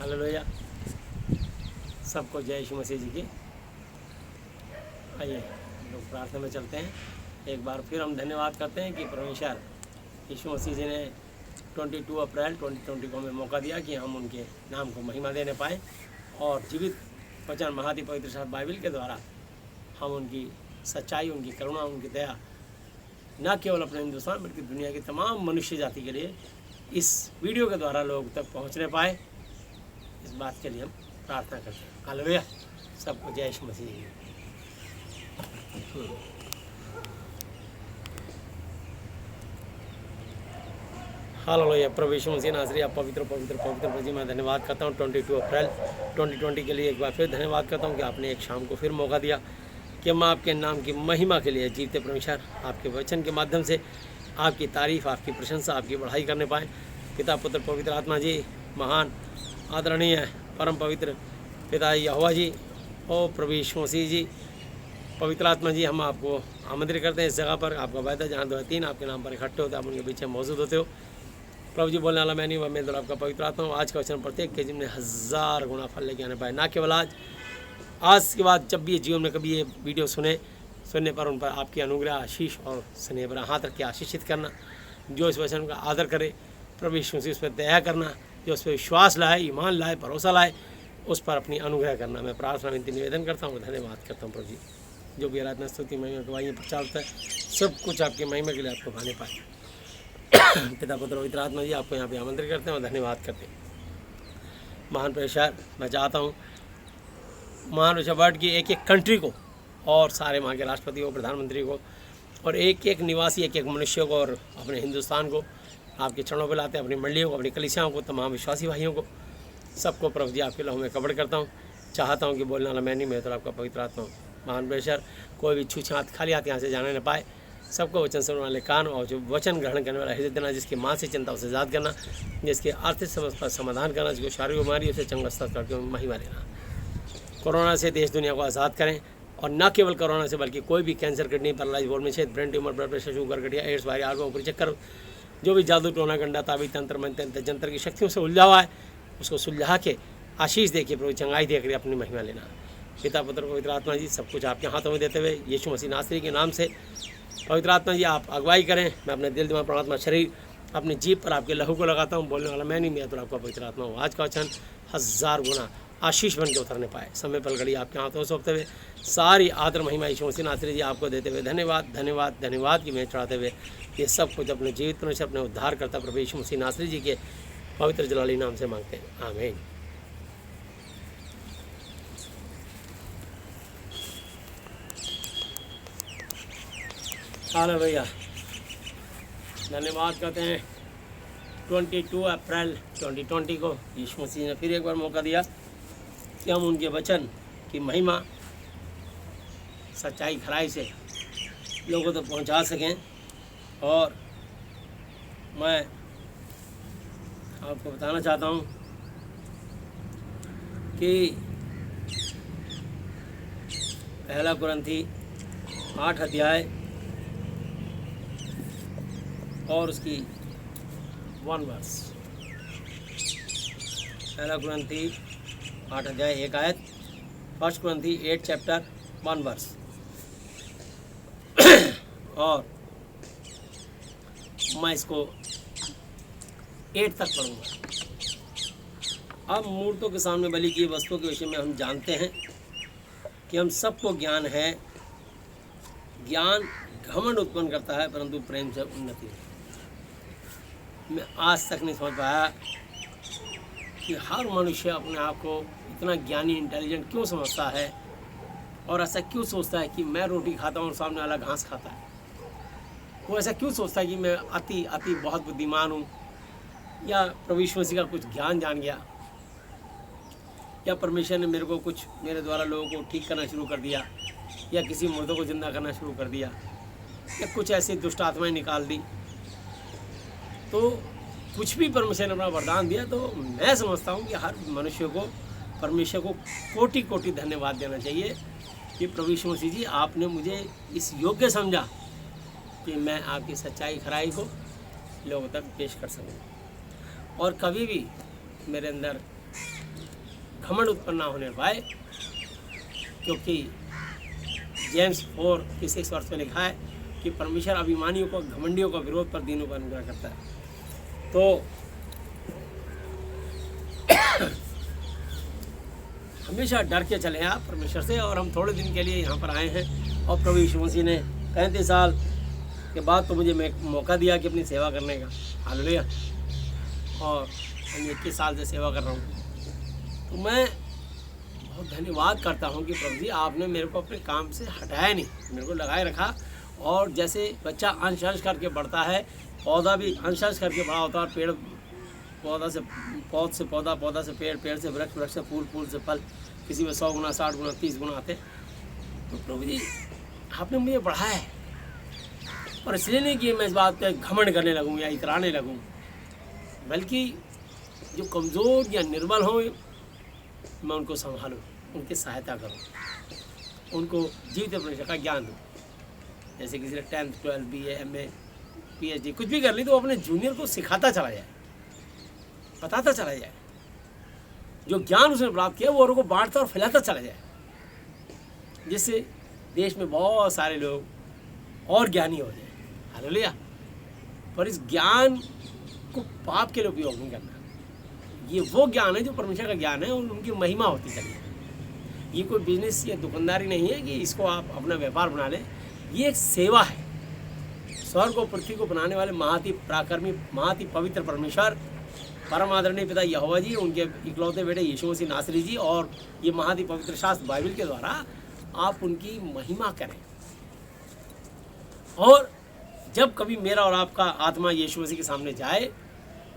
Hallelujah. सबको जय यीशु मसीह जी की। आइए लोग प्रार्थना में चलते हैं। एक बार फिर हम धन्यवाद करते हैं कि परमेश्वर यीशु मसीह जी ने 22 अप्रैल 2020 को हमें मौका दिया कि हम उनके नाम को महिमा देने पाएँ और जीवित वचन महादि पवित्र शास्त्र बाइबल के द्वारा हम उनकी सच्चाई, उनकी करुणा, उनकी दया न केवल अपने हिंदुस्तान बल्कि दुनिया की तमाम मनुष्य जाति के लिए इस वीडियो के द्वारा लोग तक पहुंचने पाए, इस बात के लिए हम प्रार्थना करते हैं। हालेलुया। सबको जय यीशु मसीह जी। हालेलुया। प्रभु यीशु मसीह नासरी, आप पवित्र पवित्र पवित्र प्रभु जी, मैं धन्यवाद करता हूँ 22 अप्रैल 2020 के लिए एक बार फिर धन्यवाद करता हूँ कि आपने एक शाम को फिर मौका दिया कि हम आपके नाम की महिमा के लिए जीवते परमेश्वर आपके वचन के माध्यम से आपकी तारीफ़, आपकी प्रशंसा, आपकी बढ़ाई करने पाएँ। पिता पुत्र पवित्र आत्मा जी, महान आदरणीय परम पवित्र पिता यहोवा जी और प्रभु यीशु मसीह जी, पवित्र आत्मा जी, हम आपको आमंत्रित करते हैं इस जगह पर। आपका वायदा जहाँ 2 या 3 आपके नाम पर इकट्ठे होते हैं, आप उनके पीछे मौजूद होते हो। प्रभु जी, बोलने वाला मैं नहीं, मैं तो आपका पवित्र आत्मा हूँ। आज का वचन प्रत्येक के जीवन में 1000 गुना फल लेके आने पाए। ना केवल आज के बाद जब भी ये जीवन में कभी ये वीडियो सुनने पर उन पर आपकी अनुग्रह, आशीष और स्नेह भरा हाथ रख के आशीषित करना। जो इस वचन का आदर करे, प्रभु यीशु मसीह उस पर दया करना। जो उस पर विश्वास लाए, ईमान लाए, भरोसा लाए, उस पर अपनी अनुग्रह करना। मैं प्रार्थना विनती निवेदन करता हूँ, धन्यवाद करता हूँ प्रभु जी। जो भी आराधना स्तुति महिमा गवाही प्रचार होता है, सब कुछ आपकी महिमा के लिए आपको पाने पाए। पिता पुत्र पवित्र आत्मा जी, आपको यहाँ पे आमंत्रित करते हैं और धन्यवाद करते हैं। महान परमेश्वर, मैं चाहता हूँ महान वर्ल्ड की एक एक कंट्री को और सारे वहाँ के राष्ट्रपति को, प्रधानमंत्री को और एक एक निवासी, एक एक मनुष्य को और अपने हिंदुस्तान को आपके चरणों पर लाते हैं, अपनी मंडलियों को, अपनी कलीसियाओं को, तमाम विश्वासी भाइयों को, सबको प्रभु जी आपके लहू में कवर करता हूँ। चाहता हूँ कि बोलने वाला मैं नहीं, मैं तो आपका पवित्र आत्मा हूँ। महान परमेश्वर, कोई भी छूछे हाथ खाली हाथ यहाँ से जाने न पाए। सबको वचन सुनने वाले कान और जो वचन ग्रहण करने वाला हृदय देना, जिसकी मानसिक चिंता उसे आज़ाद करना, जिसके आर्थिक समस्या का समाधान करना, जिसको शारीरिक बीमारी उसे चंगा करके महिमा देना। कोरोना से देश दुनिया को आज़ाद करें और न केवल कोरोना से बल्कि कोई भी कैंसर, किडनी, पैरालाइज, बोल में छेद, brain tumour, blood pressure, sugar, गठिया, एड्स, वायरस, आग, ऊपरी चक्कर, जो भी जादू टोना गंडा ताबीज तंत्र मंत्र जंत्र की शक्तियों से उलझा हुआ है, उसको सुलझा के आशीष देके प्रभु चंगाई देकर अपनी महिमा लेना। पिता पुत्र पवित्र आत्मा जी, सब कुछ आपके हाथों में देते हुए यीशु मसीह नासरी के नाम से पवित्र आत्मा जी आप अगुवाई करें। मैं अपने दिल, दिमाग, प्राणात्मा, शरीर, अपनी जीभ पर आपके लहू को लगाता हूँ। बोलने वाला मैं नहीं, मैं तो आपका पवित्र आत्मा हूँ। आज का वचन 1000 गुना आशीष बन के उतरने पाए। समय पल घड़ी आपके हाथों में सौंपते हुए सारी आदर महिमा यीशु मसीह नासरी जी आपको देते हुए धन्यवाद धन्यवाद धन्यवाद की मैं चढ़ाते हुए ये सब कुछ अपने जीवित परमेश्वर, अपने उद्धार करता प्रभु यीशु मसीह नासरी जी के पवित्र जलाली नाम से मांगते हैं, आमीन। हालेलुया। धन्यवाद करते हैं 22 अप्रैल 2020 को यीशु मसीह ने फिर एक बार मौका दिया कि हम उनके वचन की महिमा सच्चाई खराई से लोगों तक पहुंचा सकें। और मैं आपको बताना चाहता हूं कि पहला कुरिन्थी 8 अध्याय और उसकी 1 वर्स। पहला कुरिन्थी 8 अध्याय 1 आयत, 1 कुरिन्थी 8 चैप्टर 1 वर्स। और मैं इसको 8 तक पढ़ूंगा। अब मूर्तों के सामने बलि की वस्तुओं के विषय में हम जानते हैं कि हम सबको ज्ञान है। ज्ञान घमंड उत्पन्न करता है, परंतु प्रेम से उन्नति है। मैं आज तक नहीं समझ पाया कि हर मनुष्य अपने आप को इतना ज्ञानी, इंटेलिजेंट क्यों समझता है और ऐसा क्यों सोचता है कि मैं रोटी खाता हूँ और सामने वाला घास खाता है। वो ऐसा क्यों सोचता है कि मैं अति बहुत बुद्धिमान हूँ, या प्रभु यीशु मसीह का कुछ ज्ञान जान गया, या परमेश्वर ने मेरे को कुछ मेरे द्वारा लोगों को ठीक करना शुरू कर दिया, या किसी मुर्दों को जिंदा करना शुरू कर दिया, या कुछ ऐसी दुष्ट आत्माएं निकाल दी। तो कुछ भी परमेश्वर ने अपना वरदान दिया, तो मैं समझता हूँ कि हर मनुष्य को परमेश्वर को कोटि कोटि धन्यवाद देना चाहिए कि प्रभु यीशु मसीह जी, आपने मुझे इस योग्य समझा कि मैं आपकी सच्चाई खराई को लोगों तक पेश कर सकूँ। और कभी भी मेरे अंदर घमंड उत्पन्न ना होने पाए, क्योंकि जेम्स 4:6 वर्ष में लिखा है कि परमेश्वर अभिमानियों को, घमंडियों का विरोध पर दीनों का अनुग्रह करता है। तो हमेशा डर के चले आप परमेश्वर से। और हम थोड़े दिन के लिए यहाँ पर आए हैं और प्रभु यीशु मसीह ने 35 साल के बाद तो मुझे मौका दिया कि अपनी सेवा करने का। हालेलुया। और मैं 21 साल से सेवा कर रहा हूँ। तो मैं बहुत धन्यवाद करता हूँ कि प्रभु जी आपने मेरे को अपने काम से हटाया नहीं, मेरे को लगाए रखा। और जैसे बच्चा अंश अंश करके बढ़ता है, पौधा भी अंश अंश करके बड़ा होता है, और पेड़ पौध से पौधा, पौधा से पेड़, पेड़ से वृक्ष, वृक्ष से फूल, फूल से फल, किसी में 100 गुना, 60 गुना, 30 गुना आते। तो प्रभु जी आपने मुझे बढ़ाया है। और इसलिए नहीं कि मैं इस बात पे घमंड करने लगूँ या इतराने लगूँ, बल्कि जो कमज़ोर या निर्बल हों मैं उनको संभालूँ, उनकी सहायता करूँ, उनको जीवित परमेश्वर का ज्ञान दूँ। जैसे किसी ने 10th 12 BA MA PhD कुछ भी कर ली, तो अपने जूनियर को सिखाता चला जाए, बताता चला जाए। जो ज्ञान उसने प्राप्त किया वो औरों को बांटता और फैलाता चला जाए, जिससे देश में बहुत सारे लोग और ज्ञानी हो जाए। हालेलुया। पर इस ज्ञान को पाप के लिए उपयोग नहीं करना। ये वो ज्ञान है जो परमेश्वर का ज्ञान है, और उनकी महिमा होती चली। ये कोई बिजनेस या दुकानदारी नहीं है कि इसको आप अपना व्यापार बना लें। ये एक सेवा है। स्वर्ग और पृथ्वी को बनाने वाले महाति पराक्रमी, महाति पवित्र परमेश्वर, परम आदरणीय पिता यहोवा जी, उनके इकलौते बेटे यीशु मसीह नासरी जी, और ये महाति पवित्र शास्त्र बाइबल के द्वारा आप उनकी महिमा करें। और जब कभी मेरा और आपका आत्मा यीशु मसीह के सामने जाए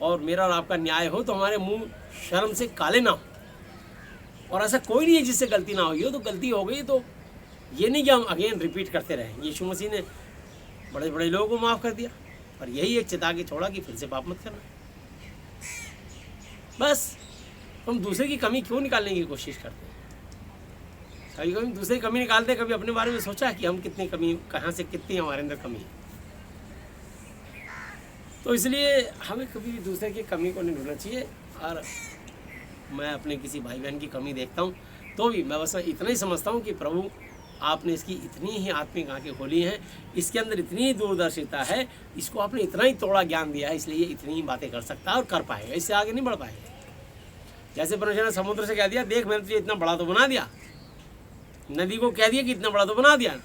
और मेरा और आपका न्याय हो, तो हमारे मुंह शर्म से काले ना हो। और ऐसा कोई नहीं है जिससे गलती ना हुई हो। तो गलती हो गई तो ये नहीं कि हम अगेन रिपीट करते रहें। यीशु मसीह ने बड़े बड़े लोगों को माफ़ कर दिया, पर यही एक चेता के छोड़ा कि फिर से पाप मत करना। बस हम दूसरे की कमी क्यों निकालने की कोशिश करते हैं? कभी कभी दूसरे की कमी निकालते हैं। कभी अपने बारे में सोचा है कि हम कितनी कमी, कहाँ से कितनी हमारे अंदर कमी है? तो इसलिए हमें कभी भी दूसरे की कमी को नहीं ढूंढना चाहिए। और मैं अपने किसी भाई बहन की कमी देखता हूँ तो भी मैं बस इतना ही समझता हूँ कि प्रभु आपने इसकी इतनी ही आत्मिक आंखें खोली हैं, इसके अंदर इतनी ही दूरदर्शिता है, इसको आपने इतना ही तोड़ा ज्ञान दिया है, इसलिए ये इतनी ही बातें कर सकता है और कर पाएगा। इससे आगे नहीं बढ़ पाएगा। जैसे परमेश्वर ने समुद्र से कह दिया, देख मैंने तुझे इतना बड़ा तो बना दिया। नदी को कह दिया कि इतना बड़ा तो बना दिया।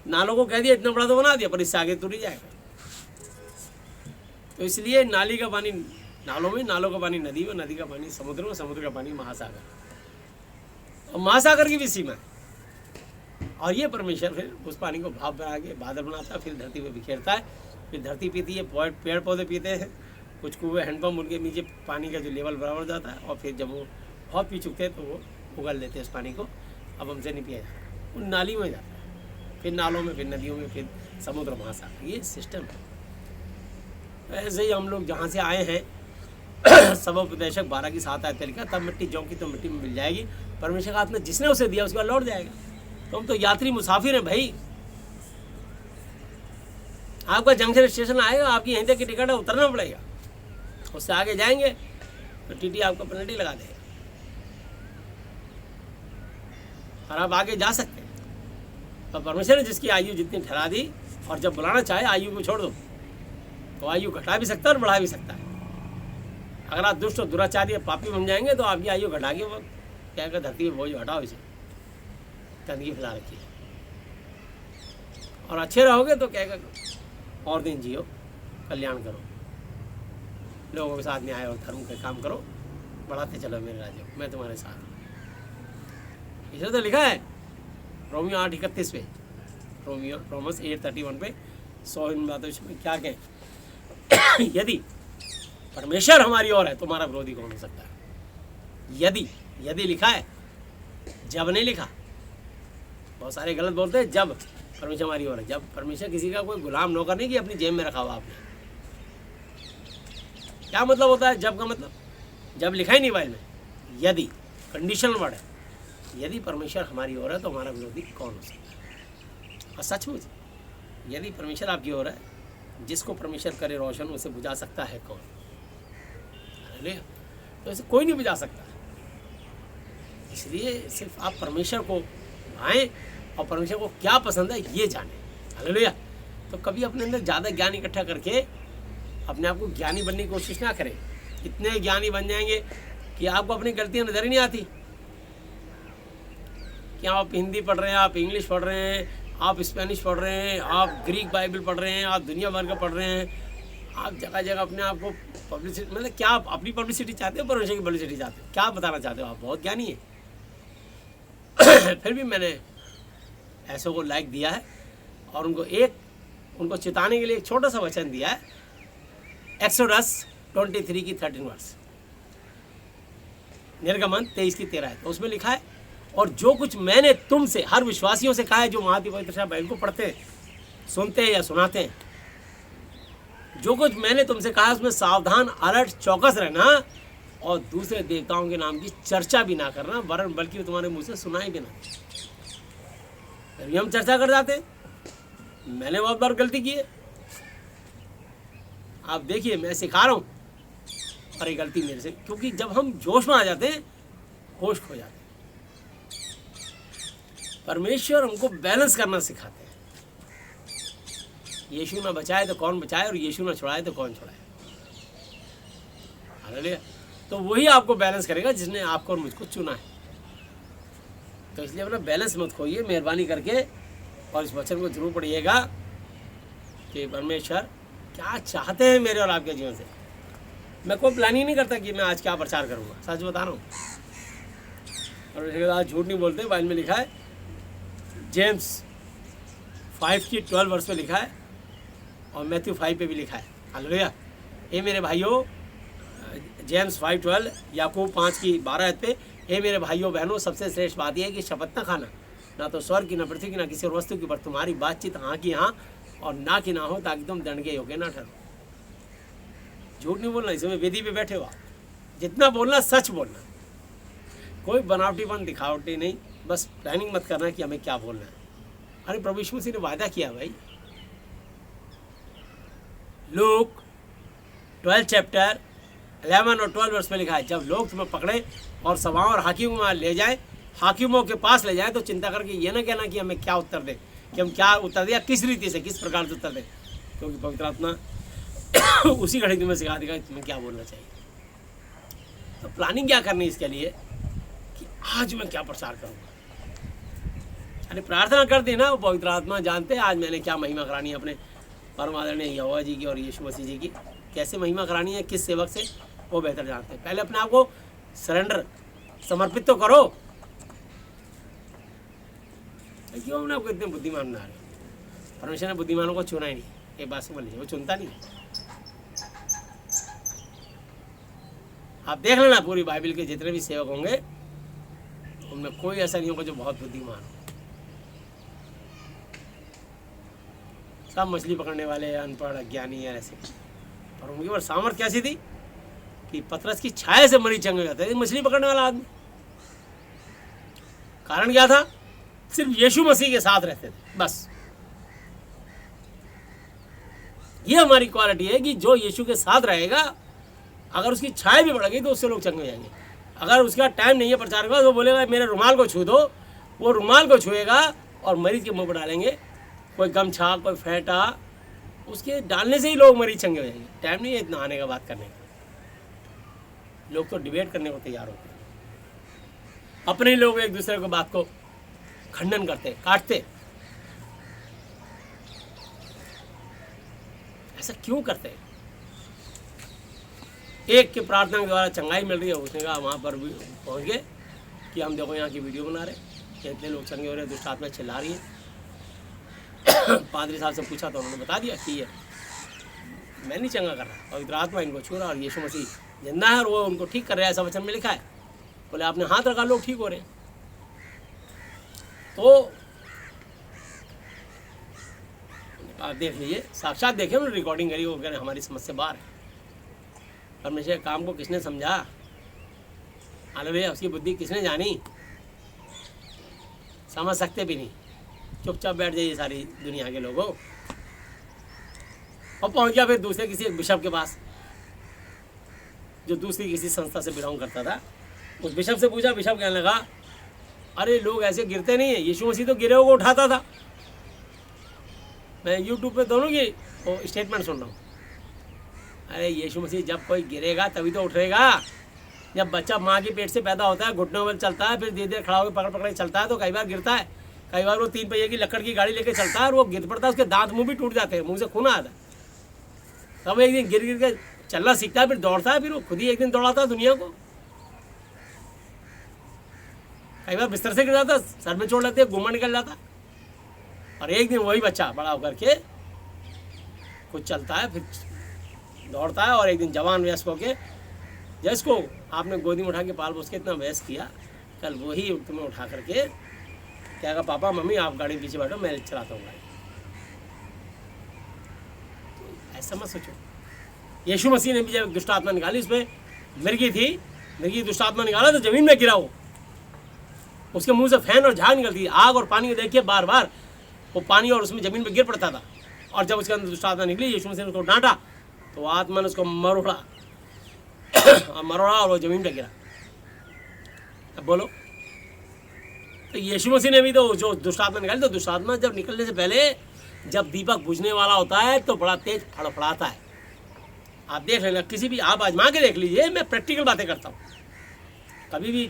नालों को कह दिया इतना बड़ा तो बना दिया, पर इससे आगे तो नहीं जाएगा। तो इसलिए नाली का पानी नालों में, नालों का पानी नदी में, नदी का पानी समुद्र में, समुद्र का पानी महासागर, और महासागर की भी सीमा है। और ये परमेश्वर फिर उस पानी को भाप बना के बादल बनाता है, फिर धरती पे बिखेरता है, फिर धरती पीती है, पेड़ पौधे पीते हैं, कुछ कुएं हैंडपम्प उनके नीचे पानी का जो लेवल बराबर जाता है, और फिर जब वो बहुत पी चुकते हैं तो वो उगल लेते हैं उस पानी को। अब हमसे नहीं पिया जाता, वो नाली में जाता है, फिर नालों में, फिर नदियों में, फिर समुद्र महासागर। ये सिस्टम है। ऐसे ही हम लोग जहाँ से आए हैं सबोपदेशक 12 की 7 आयत लिखा, तब मिट्टी जौं की तो मिट्टी में मिल जाएगी, परमेश्वर का आत्मा जिसने उसे दिया उसके बाद लौट जाएगा। तो हम तो यात्री मुसाफिर हैं भाई। आपका जंक्शन स्टेशन आएगा, आपकी यहीं तक की टिकट है, उतरना पड़ेगा। उससे आगे जाएंगे तो टीटी आपको पेनल्टी लगा देगा, और आप आगे जा सकते हैं। तो परमेश्वर ने जिसकी आयु जितनी ठहरा दी, और जब बुलाना चाहे आयु को छोड़ दो, तो आयु घटा भी सकता है और बढ़ा भी सकता है। अगर आप दुष्ट और दुराचारी पापी बन जाएंगे तो आपकी आयु घटा के वो कहेगा धरती में बोझ हटाओ, इसे गंदगी फैला रखी है। और अच्छे रहोगे तो कहेगा और दिन जियो, कल्याण करो, लोगों के साथ न्याय और धर्म का काम करो, बढ़ाते चलो मेरे राज्य, मैं तुम्हारे साथ। इसे तो लिखा है रोमियो 8:31 पे, रोमस 8:31 पे। 100 इन बातों में क्या कहें? यदि परमेश्वर हमारी ओर है तो हमारा विरोधी कौन हो सकता है? यदि लिखा है, जब नहीं लिखा। बहुत सारे गलत बोलते हैं जब परमेश्वर हमारी ओर है। जब परमेश्वर किसी का कोई गुलाम नौकर नहीं कि अपनी जेब में रखा हुआ आपने। क्या मतलब होता है जब का? मतलब जब लिखा ही नहीं बाइबल में, यदि कंडीशनल वर्ड है। यदि परमेश्वर हमारी ओर है तो हमारा विरोधी कौन हो सकता है? और सचमुच यदि परमेश्वर आपकी ओर है, जिसको परमेश्वर करे रोशन उसे बुझा सकता है कौन? तो ऐसे कोई नहीं बुझा सकता। इसलिए सिर्फ आप परमेश्वर को भाएं और परमेश्वर को क्या पसंद है ये जानें। हालेलुया। तो कभी अपने अंदर ज़्यादा ज्ञान इकट्ठा करके अपने आप को ज्ञानी बनने की कोशिश ना करें। इतने ज्ञानी बन जाएंगे कि आपको अपनी गलतियाँ नजर ही नहीं आती। कि आप हिंदी पढ़ रहे हैं, आप इंग्लिश पढ़ रहे हैं, आप स्पेनिश पढ़ रहे हैं, आप ग्रीक बाइबल पढ़ रहे हैं, आप दुनिया भर का पढ़ रहे हैं, आप जगह जगह अपने आप को पब्लिसिटी, मतलब क्या आप अपनी पब्लिसिटी चाहते हो, परमेश्वर की पब्लिसिटी चाहते हो? क्या बताना चाहते हो? आप बहुत ज्ञानी है। फिर भी मैंने ऐसों को लाइक दिया है और उनको चिताने के लिए एक छोटा सा वचन दिया है। एक्सोडस 23 की 13 वर्स, निर्गमन 23 की 13 है। तो उसमें लिखा है, और जो कुछ मैंने तुमसे, हर विश्वासियों से कहा है जो महाति पवित्र बाइबल को पढ़ते हैं, सुनते हैं या सुनाते हैं, जो कुछ मैंने तुमसे कहा उसमें सावधान, अलर्ट, चौकस रहना और दूसरे देवताओं के नाम की चर्चा भी ना करना, वरन बल्कि तुम्हारे मुंह से सुनाई भी ना। हम चर्चा कर जाते हैं। मैंने बहुत बार गलती की है, आप देखिए मैं सिखा रहा हूँ, और ये गलती मेरे से, क्योंकि जब हम जोश में आ जाते हैं होश खो जाते हैं। परमेश्वर हमको बैलेंस करना सिखाते हैं। यीशु ना बचाए तो कौन बचाए, और यीशु ना छुड़ाए तो कौन छुड़ाए। हालेलुया। तो वही आपको बैलेंस करेगा जिसने आपको और मुझको चुना है। तो इसलिए अपना बैलेंस मत खोइए, मेहरबानी करके, और इस वचन को जरूर पढ़िएगा कि परमेश्वर क्या चाहते हैं मेरे और आपके जीवन से। मैं कोई प्लानिंग नहीं करता कि मैं आज क्या प्रचार करूँगा, सच बता रहा हूँ। और आज झूठ नहीं बोलते। बाइबल में लिखा है, जेम्स 5 की 12 वर्ष में लिखा है, और मैथ्यू 5 पे भी लिखा है। हालेलुया। ये मेरे भाइयों, जेम्स 5:12, याकूब 5 की 12 पे, हे मेरे भाइयों बहनों, सबसे श्रेष्ठ बात यह है कि शपथ न खाना, ना तो स्वर्ग की, ना पृथ्वी की, ना किसी और वस्तु की, पर तुम्हारी बातचीत हाँ की हाँ और ना की ना हो, ताकि तुम दंड के योग्य ना ठहरो। झूठ नहीं बोलना। इसमें वेदी पे बैठे हो, जितना बोलना सच बोलना, कोई बनावटीपन दिखावटी नहीं। बस प्लानिंग मत करना कि हमें क्या बोलना है। अरे प्रभु यीशु मसीह ने वादा किया भाई, लूक 12 चैप्टर 11 और 12 वर्ष में लिखा है, जब लोग तुम्हें पकड़े और सभाओं और हाकिमों में ले जाए, हाकिमों के पास ले जाए, तो चिंता करके ये ना कहना कि हमें क्या उत्तर दें, कि हम क्या उत्तर दें या किस रीति से, किस प्रकार से उत्तर दें, क्योंकि पवित्र आत्मा उसी घड़ी तुम्हें सिखा देगा कि तुम्हें क्या बोलना चाहिए। तो प्लानिंग क्या करनी इसके लिए कि आज मैं क्या प्रचार करूँगा। अरे प्रार्थना कर देना, वो पवित्र आत्मा जानते हैं आज मैंने क्या महिमा करानी है अपने परम आदरणीय यहोवा जी की और यीशु मसीह जी की। कैसे महिमा करानी है, किस सेवक से, वो बेहतर जानते हैं। पहले अपने आप को सरेंडर, समर्पित तो करो। क्यों हमने आपको इतने बुद्धिमान बना रहे? परमेश्वर ने बुद्धिमानों को चुना ही नहीं, एक बात समझ लीजिए, वो चुनता नहीं। आप देख लेना पूरी बाइबल के जितने भी सेवक होंगे उनमें कोई ऐसा नहीं होगा जो बहुत बुद्धिमान हो। सब मछली पकड़ने वाले, अनपढ़, अज्ञानी है ऐसे। और उनके ऊपर सामर्थ कैसी थी कि पतरस की छाया से मरीज चंगे जाते थे, मछली पकड़ने वाला आदमी। कारण क्या था? सिर्फ यीशु मसीह के साथ रहते थे, बस। ये हमारी क्वालिटी है कि जो यीशु के साथ रहेगा, अगर उसकी छाया भी बढ़ गई तो उससे लोग चंगे हो जाएंगे। अगर उसका टाइम नहीं है प्रचार का, तो बोलेगा मेरे रुमाल को छू दो, वो रुमाल को छुएगा और मरीज के मुंह पर डालेंगे कोई गमछा, कोई फेंटा, उसके डालने से ही लोग मरीज चंगे हो जाएंगे। टाइम नहीं है इतना आने का, बात करने का। लोग तो डिबेट करने को तैयार होते हैं, अपने ही लोग एक दूसरे को बात को खंडन करते, काटते। ऐसा क्यों करते हैं? एक के प्रार्थना के द्वारा चंगाई मिल रही है, उसने कहा वहाँ पर भी पहुँच गए कि हम देखो यहाँ की वीडियो बना रहे, इतने लोग चंगे हो रहे, दुष्ट आत्मा चिल्ला रही है। पादरी साहब से पूछा तो उन्होंने बता दिया कि ये मैं नहीं चंगा कर रहा, पवित्र आत्मा इनको छू रहा और यीशु मसीह जिंदा है और वो उनको ठीक कर रहा है, ऐसा वचन में लिखा है। बोले आपने हाथ रखा, लोग ठीक हो रहे हैं। तो आप देख लीजिए, साक्षात देखे, उन्होंने रिकॉर्डिंग करी, वो कह रहे हमारी समझ से बाहर है। परमेश्वर के काम को किसने समझा? हालेलुया। उसकी बुद्धि किसने जानी? समझ सकते भी नहीं, चुपचाप बैठ जाइए सारी दुनिया के लोगों। और पहुंच गया फिर दूसरे किसी एक बिशप के पास, जो दूसरी किसी संस्था से बिलोंग करता था। उस बिशप से पूछा, बिशप कहने लगा अरे लोग ऐसे गिरते नहीं है, यीशु मसीह तो गिरे हुए को उठाता था। मैं यूट्यूब पे दोनों की वो स्टेटमेंट सुन रहा हूँ। अरे यीशु मसीह जब कोई गिरेगा तभी तो उठेगा। जब बच्चा माँ के पेट से पैदा होता है, घुटनों में चलता है, फिर धीरे धीरे खड़ा होकर पकड़ पकड़ के चलता है, तो कई बार गिरता है, कई बार वो 3 पहिए की लकड़ की गाड़ी लेके चलता है और वो गिर पड़ता है, उसके दांत मुंह भी टूट जाते हैं, मुंह से खून आता है। तब एक दिन गिर गिर के चलना सीखता है, फिर दौड़ता है, फिर वो खुद ही एक दिन दौड़ाता है दुनिया को। कई बार बिस्तर से गिर जाता, सर में चोट लगती है, घूमर निकल जाता, और एक दिन वही बच्चा बड़ा होकर के कुछ चलता है, फिर दौड़ता है, और एक दिन जवान वयस्क होके, जिसको आपने गोदी में उठा के पाल पोस के इतना बहस किया, कल वही तुम्हें उठा करके क्या कहा, पापा मम्मी आप गाड़ी पीछे बैठो, मैं चलाता हूँ गाड़ी। तो ऐसा मत सोचो। यीशु मसीह ने भी जब दुष्ट आत्मा निकाली, उसमें मिर्गी थी, मिर्गी दुष्ट आत्मा निकाला तो जमीन में गिरा, वो उसके मुंह से फैन और झाग निकलती थी, आग और पानी को देखिए बार बार वो पानी और उसमें जमीन में गिर पड़ता था। और जब उसके अंदर दुष्ट आत्मा निकली, यीशु मसीह ने उसको डांटा, तो आत्मा ने उसको मरोड़ा और मरोड़ा और वो जमीन पे गिरा। अब बोलो, तो यीशु मसीह ने भी तो जो दुष्ट आत्मा निकाली, तो दुष्ट आत्मा जब निकलने से पहले जब दीपक बुझने वाला होता है तो बड़ा तेज फड़फड़ाता है। आप देख लेना, किसी भी आप आजमा के देख लीजिए, मैं प्रैक्टिकल बातें करता हूँ। कभी भी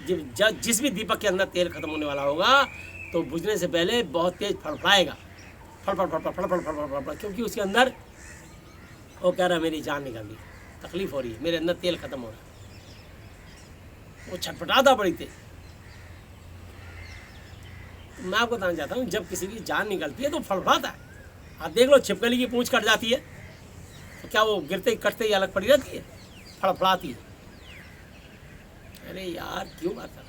जिस भी दीपक के अंदर तेल खत्म होने वाला होगा तो बुझने से पहले बहुत तेज फड़फड़ाएगा, फड़फड़ फड़फड़ फड़फड़ फड़फड़ फड़फड़, क्योंकि उसके अंदर वो कह रहा है मेरी जान निकल रही, तकलीफ हो रही है, मेरे अंदर तेल खत्म हो रहा है। वो छटपटाता बड़ी तेज। मैं आपको बताना चाहता हूँ, जब किसी की जान निकलती है तो फड़फड़ाता है। आप देख लो, छिपकली की पूंछ कट जाती है तो क्या वो गिरते ही कटते ही अलग पड़ी रहती है? फड़फड़ाती है। अरे यार क्यों बात कर,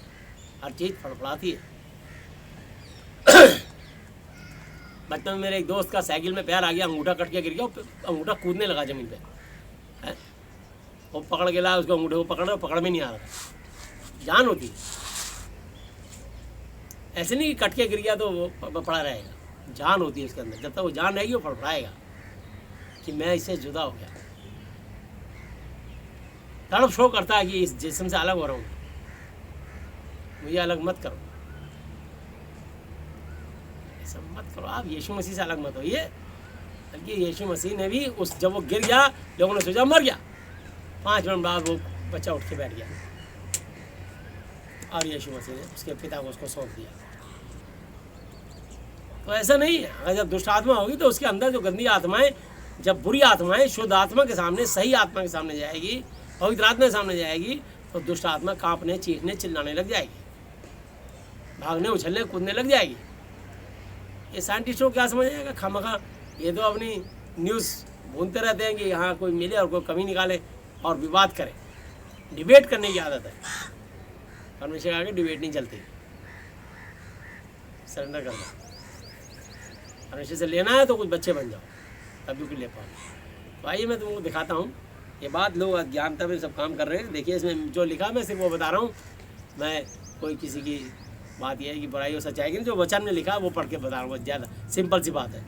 हर चीज़ फड़फड़ाती है। बचपन में मेरे एक दोस्त का साइकिल में पैर आ गया, अंगूठा कट के गिर गया, अंगूठा कूदने लगा जमीन पे है, वो पकड़ के लाया उसको, अंगूठे को पकड़ में नहीं आ रहा था। जान होती है, ऐसे नहीं कि कट के गिर गया तो वो पड़ा रहेगा, जान होती है उसके अंदर। जब तक वो जान रहेगी वो फड़फड़ाएगा कि मैं इससे जुदा हो गया। तड़प शो करता है कि इस जिस्म से अलग हो रहा हूँ, मुझे अलग मत करो, ऐसा मत करो। आप यीशु मसीह से अलग मत होइए, बल्कि यीशु मसीह ने भी जब वो गिर गया, लोगों ने सोचा मर गया, 5 मिनट बाद वो बच्चा उठ के बैठ गया और यीशु मसीह ने उसके पिता को उसको सौंप दिया। तो ऐसा नहीं है। अगर जब दुष्ट आत्मा होगी तो उसके अंदर जो गंदी आत्माएं, जब बुरी आत्माएं शुद्ध आत्मा के सामने, सही आत्मा के सामने जाएगी, पवित्र आत्मा के सामने जाएगी, तो दुष्ट आत्मा कांपने, चीखने, चिल्लाने लग जाएगी, भागने, उछलने, कूदने लग जाएगी। ये साइंटिस्टों को क्या समझ आएगा? खामखा ये तो अपनी न्यूज़ भूनते रहते हैं कि यहाँ कोई मिले और कोई कमी निकाले और विवाद करे। डिबेट करने की आदत है, परमेश्वर आगे डिबेट नहीं चलती। सरेंडर कर दो, परमेश्वर से लेना है तो कुछ बच्चे बन जाओ, तभी कुछ ले पाओ। तो आइए मैं तुमको दिखाता हूँ ये बात। लोग अज्ञानता में सब काम कर रहे हैं। देखिए इसमें जो लिखा मैं सिर्फ वो बता रहा हूँ, मैं कोई किसी की बात यह है कि बुराई और सच्चाई की नहीं, जो वचन में लिखा वो पढ़ के बता रहा हूँ, ज़्यादा सिंपल सी बात है।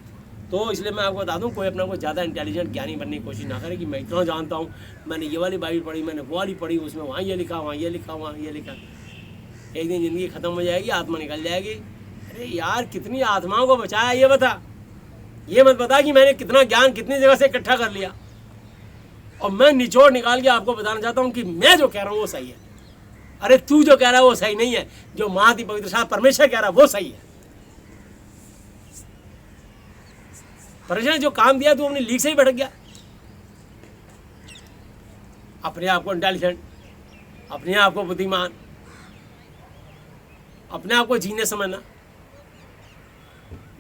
तो इसलिए मैं आपको बता दूं, कोई अपना को ज़्यादा इंटेलिजेंट ज्ञानी बनने की कोशिश ना करे कि मैं इतना जानता हूँ, मैंने ये वाली बाइबल पढ़ी, मैंने वो वाली पढ़ी, उसमें वहाँ ये लिखा, वहाँ ये लिखा, वहाँ ये लिखा। एक दिन ज़िंदगी ख़त्म हो जाएगी, आत्मा निकल जाएगी। अरे यार कितनी आत्माओं को बचाया ये बता, ये मत बता कि मैंने कितना ज्ञान कितनी जगह से इकट्ठा कर लिया। और मैं निचोड़ निकाल के आपको बताना चाहता हूँ कि मैं जो कह रहा हूँ वो सही है। अरे तू जो कह रहा है वो सही नहीं है, जो महाति पवित्र साहब परमेश्वर कह रहा है वो सही है। परमेश्वर ने जो काम दिया तू अपनी लीक से ही भटक गया। अपने आप को इंटेलिजेंट, अपने आप को बुद्धिमान, अपने आप को जीने समझना,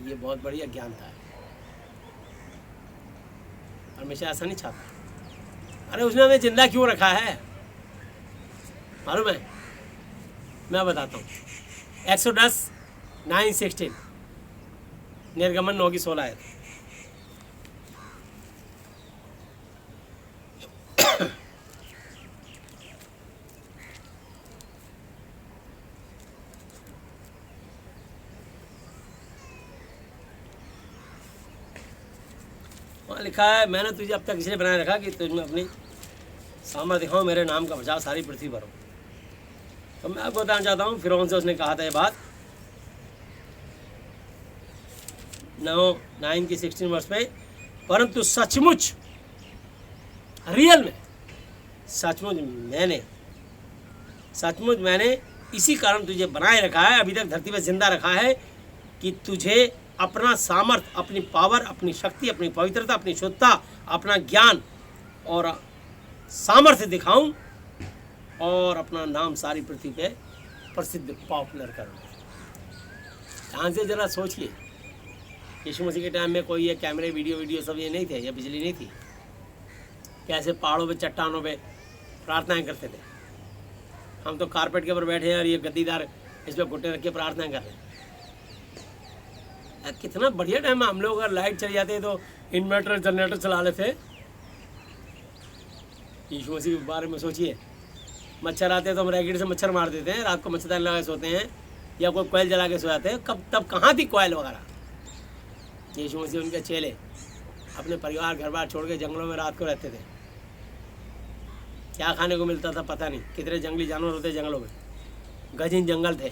ये बहुत बढ़िया ज्ञानता है। परमेश्वर ऐसा नहीं चाहता। अरे उसने हमें जिंदा क्यों रखा है मालूम है? मैं बताता हूँ। एक्सोडस 9:16, निर्गमन 9:16 है। वहाँ लिखा है, मैंने तुझे अब तक इसलिए बनाए रखा कि तुझमें अपनी सामर्थ दिखाओ, मेरे नाम का प्रचार सारी पृथ्वी पर हो। तो मैं आपको बताना चाहता हूँ, फिरौन से उसने कहा था ये बात 9 की 16 वर्ष में, परंतु सचमुच रियल में सचमुच मैंने इसी कारण तुझे बनाए रखा है, अभी तक धरती पर जिंदा रखा है, कि तुझे अपना सामर्थ्य, अपनी पावर, अपनी शक्ति, अपनी पवित्रता, अपनी शुद्धता, अपना ज्ञान और सामर्थ्य दिखाऊं और अपना नाम सारी पृथ्वी पे प्रसिद्ध पॉपुलर करूं। ध्यान से जरा सोचिए, यीशु मसीह के टाइम में कोई ये कैमरे वीडियो सब ये नहीं थे, या बिजली नहीं थी, कैसे पहाड़ों पे चट्टानों पे प्रार्थनाएं करते थे। हम तो कारपेट के ऊपर बैठे हैं और ये गद्दीदार इस पर घुटने रख के प्रार्थना कर रहे हैं। कितना बढ़िया टाइम है। हम लोग अगर लाइट चली जाती है तो इन्वर्टर जनरेटर चला लेते। यीशु मसीह के बारे में सोचिए, मच्छर आते हैं तो हम रैकेट से मच्छर मार देते हैं, रात को मच्छरदानी लगा के सोते हैं, या कोई कोयल जला के सो जाते हैं। तब कहाँ थी कोयल वगैरह। यीशु मसीह उनके चेले अपने परिवार घर बार छोड़ के जंगलों में रात को रहते थे। क्या खाने को मिलता था पता नहीं, कितने जंगली जानवर होते जंगलों में, गजीन जंगल थे,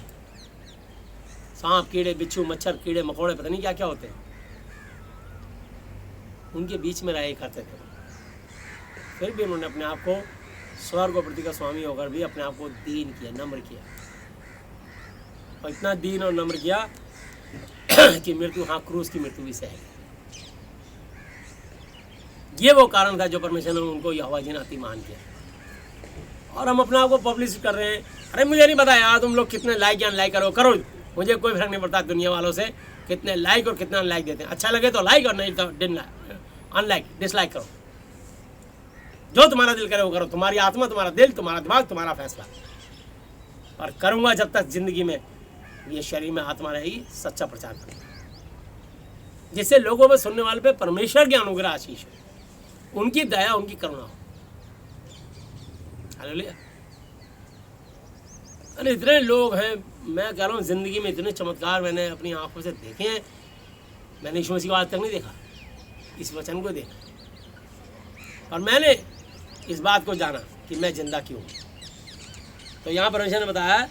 सांप कीड़े बिच्छू मच्छर कीड़े मकोड़े पता नहीं क्या क्या होते हैं, उनके बीच में रहे करते थे। फिर भी उन्होंने अपने आप को स्वर्ग और पृथ्वी का स्वामी होकर भी अपने आप को दीन किया, नम्र किया, और इतना दीन और नम्र किया कि मृत्यु, हाँ क्रूस की मृत्यु भी सह। ये वो कारण था जो परमेश्वर ने उनको यहोवा जिनाती मान किया। और हम अपने आप को पब्लिश कर रहे हैं। अरे मुझे नहीं पता यार तुम लोग कितने लाइक या अनलाइक करो, मुझे कोई फर्क नहीं पड़ता दुनिया वालों से कितने लाइक और कितना अनलाइक देते हैं। अच्छा लगे तो लाइक और नहीं तो अनलाइक डिसलाइक करो, जो तुम्हारा दिल करे वो करो। तुम्हारी आत्मा, तुम्हारा दिल, तुम्हारा दिमाग, तुम्हारा फैसला। और करूँगा जब तक जिंदगी में ये शरीर में आत्मा रहेगी, सच्चा प्रचार करूँगा, जिससे लोगों में सुनने वाले पे परमेश्वर की अनुग्रह आशीष हो, उनकी दया, उनकी करुणा हो। हालेलुया। अरे इतने लोग हैं, मैं कह रहा हूँ जिंदगी में इतने चमत्कार मैंने अपनी आंखों से देखे हैं। मैंने यीशु मसीह को आज तक नहीं देखा, इस वचन को देखा, और मैंने इस बात को जाना कि मैं जिंदा क्यों हूँ। तो यहाँ परमेश्वर ने बताया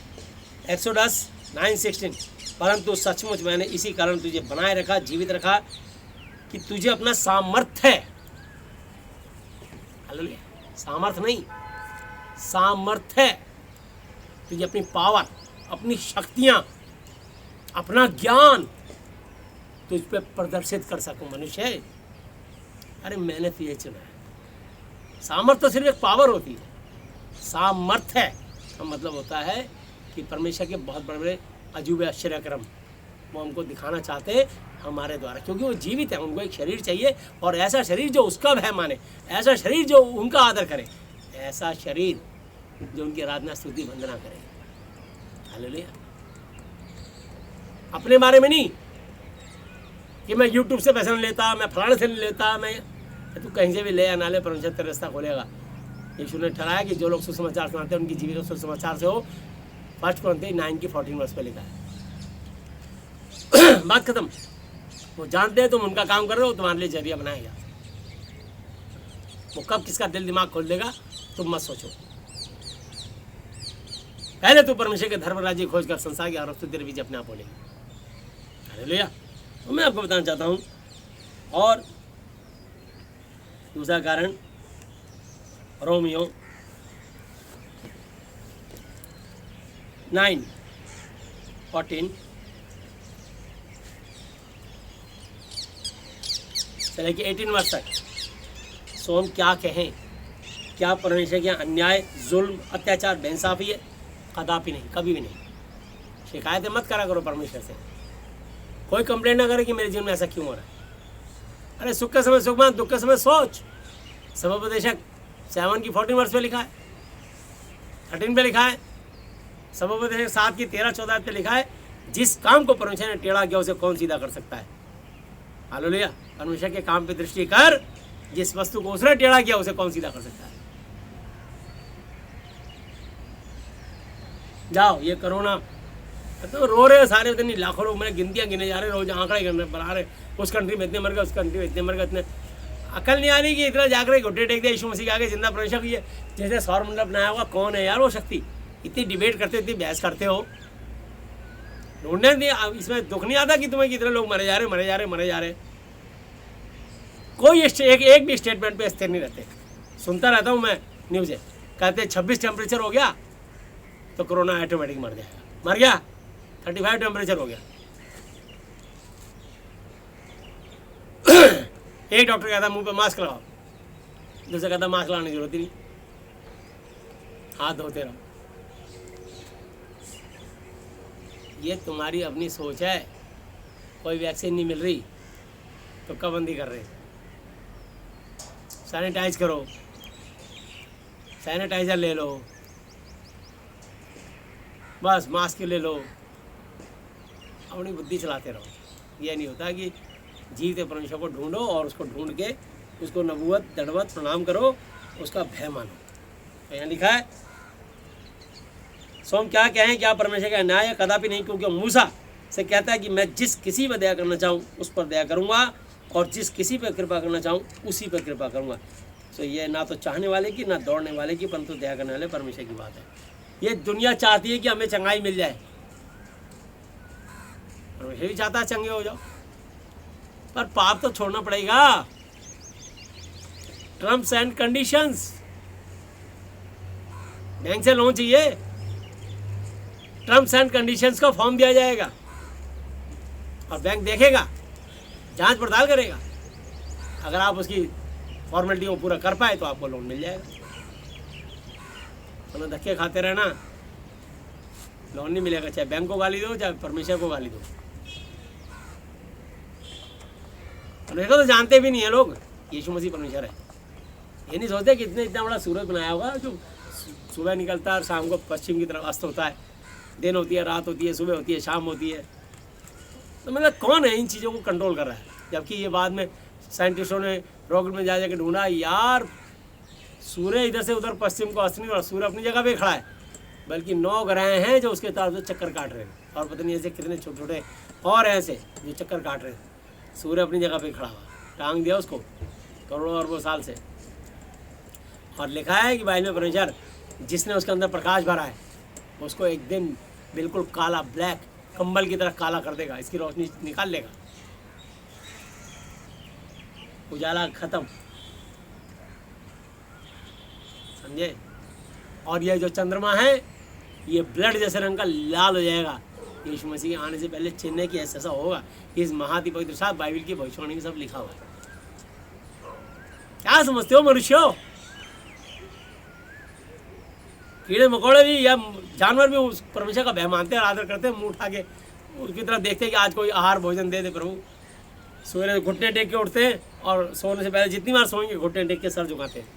एक्सोडस 9:16, परंतु सचमुच मैंने इसी कारण तुझे बनाए रखा, जीवित रखा, कि तुझे अपना सामर्थ्य, हालेलुया, सामर्थ्य नहीं, सामर्थ्य, तुझे अपनी पावर, अपनी शक्तियाँ, अपना ज्ञान तुझ पे प्रदर्शित कर सकूं। मनुष्य है, अरे मैंने तुझे चुना है। सामर्थ्य तो सिर्फ एक पावर होती है, सामर्थ्य का मतलब होता है कि परमेश्वर के बहुत बड़े बड़े अजूबे आश्चर्यक्रम वो हमको दिखाना चाहते हैं हमारे द्वारा, क्योंकि वो जीवित है। उनको एक शरीर चाहिए, और ऐसा शरीर जो उसका भय माने, ऐसा शरीर जो उनका आदर करे, ऐसा शरीर जो उनकी आराधना स्तुति वंदना करे। हालेलुया। अपने बारे में नहीं कि मैं YouTube से पैसा नहीं लेता, मैं फलाने से नहीं लेता, मैं तू कहीं से भी ले या ना ले, परमेश्वर तेरा रास्ता खोलेगा। यीशु ने ठहराया कि जो लोग सुसमाचार सुनाते हैं उनकी जीवित सुसमाचार से हो। 1 Corinthians 9 की 14 वर्ष पे लिखा है। बात खत्म। वो जानते हैं तुम उनका काम कर रहे हो, तुम्हारे लिए जरिया बनाएगा। वो कब किसका दिल दिमाग खोल देगा तुम मत सोचो। पहले तो परमेश्वर के धर्म राज्य खोज कर संसार की और तेरे बीच अपने आप बोलेगी। हालेलुया। तो मैं आपको बताना चाहता हूँ, और दूसरा कारण रोमियो 9:14 से लेके 18 वर्ष तक। सो हम क्या कहें, क्या परमेश्वर के अन्याय, जुल्म, अत्याचार, बेइंसाफी है? कदापि नहीं, कभी भी नहीं। शिकायतें मत करा करो परमेश्वर से। कोई कंप्लेंट ना करे कि मेरे जीवन में ऐसा क्यों हो रहा है। अरे सुख के समय सुख मान, दुख के समय सोच। सबोपदेशक 7 की 14 वर्ष पे लिखा है, 13 पे लिखा है। सबोपदेशक 7 की 13-14 पे लिखा है, जिस काम को परमेश्वर ने टेढ़ा किया उसे कौन सीधा कर सकता है। हालेलुया। परमेश्वर के काम पे दृष्टि कर, जिस वस्तु को उसने टेढ़ा किया उसे कौन सीधा कर सकता है। जाओ, ये कोरोना तो रो रहे सारे, इतनी लाखों लोग, मैंने गिनतियाँ गिने जा रहे, रोज आंकड़े बना रहे, उस कंट्री में इतने मर गए, उस कंट्री में इतने मर गए, इतने। अकल नहीं आ रही कि इतना जाकर घुट्टे टेक दिया यीशु मसीह के आगे, जिंदा परमेश्वर की जैसे सौरमंडल बनाया हुआ कौन है यार वो शक्ति। इतनी डिबेट करते, इतनी बहस करते हो, ढूंढने नहीं, अब इसमें दुख नहीं आता कि तुम्हें कितने लोग मरे जा रहे। कोई एक भी स्टेटमेंट पे स्थिर नहीं रहते। सुनता रहता हूँ मैं न्यूज़, कहते 26 टेम्परेचर हो गया तो कोरोना ऑटोमेटिक मर जाएगा, मर गया। 35 टेम्परेचर हो गया। एक डॉक्टर कहता मुंह पे मास्क लगाओ, दूसरा कहता मास्क लगाने की जरूरत ही नहीं, हाथ धोते रहो। ये तुम्हारी अपनी सोच है। कोई वैक्सीन नहीं मिल रही तो पाबंदी कर रहे। सैनिटाइज करो, सैनिटाइज़र ले लो, बस मास्क ले लो, अपनी बुद्धि चलाते रहो। ये नहीं होता कि जीवते परमेश्वर को ढूंढो और उसको ढूंढ के उसको नबूवत दंडवत प्रणाम करो, उसका भय मानो। तो यहाँ लिखा है, सोम क्या कहें, क्या परमेश्वर का न्याय है? कदापि नहीं, क्योंकि मूसा से कहता है कि मैं जिस किसी पर दया करना चाहूँ उस पर दया करूँगा, और जिस किसी पर कृपा करना चाहूँ उसी पर कृपा करूँगा। तो ये ना तो चाहने वाले की, ना दौड़ने वाले की, परंतु दया करने वाले परमेश्वर की बात है। ये दुनिया चाहती है कि हमें चंगाई मिल जाए, परमेश्वर भी चाहता है चंगे हो जाओ, पर पाप तो छोड़ना पड़ेगा। टर्म्स एंड कंडीशंस, बैंक से लोन चाहिए, टर्म्स एंड कंडीशंस का फॉर्म दिया जाएगा और बैंक देखेगा, जांच पड़ताल करेगा। अगर आप उसकी फॉर्मेलिटी को पूरा कर पाए तो आपको लोन मिल जाएगा, वरना धक्के खाते रहना लोन नहीं मिलेगा। चाहे बैंक को गाली दो, चाहे परमेश्वर को गाली दो। परमेश्वर तो जानते भी नहीं है लोग यीशु मसीह परमेश्वर है। ये नहीं सोचते कि इतना बड़ा सूरज बनाया होगा जो सुबह निकलता है और शाम को पश्चिम की तरफ अस्त होता है, दिन होती है, रात होती है, सुबह होती है, शाम होती है। तो मतलब कौन है इन चीज़ों को कंट्रोल कर रहा है? जबकि ये बाद में साइंटिस्टों ने रॉकेट में जा के ढूंढा, यार सूर्य इधर से उधर पश्चिम को अस्त नहीं और सूर्य अपनी जगह पे खड़ा है, बल्कि 9 ग्रह हैं जो उसके तरफ से चक्कर काट रहे हैं, और पता नहीं ऐसे कितने छोटे छोटे और ऐसे जो चक्कर काट रहे हैं। सूर्य अपनी जगह पे खड़ा हुआ, टांग दिया उसको करोड़ों अरबों साल से। और लिखा है कि बाइबल में परमेश्वर जिसने उसके अंदर प्रकाश भरा है उसको एक दिन बिल्कुल काला, ब्लैक कंबल की तरह काला कर देगा, इसकी रोशनी निकाल लेगा, उजाला खत्म, समझे? और ये जो चंद्रमा है ये ब्लड जैसे रंग का लाल हो जाएगा। यीशु मसीह के आने से पहले चिन्ह की ऐसा होगा। इस महाति पवित्र साथ बाइबल की भविष्यवाणी में सब लिखा हुआ है। क्या समझते हो मनुष्यों? कीड़े मकोड़े भी या जानवर भी उस परमेश्वर का भय मानते हैं और आदर करते हैं, मुंह उठा के उनकी तरफ देखते हैं कि आज कोई आहार भोजन दे दे प्रभु। सवेरे घुटने टेक के उठते हैं और सोने से पहले जितनी बार सोएंगे घुटने टेक के सर झुकाते हैं।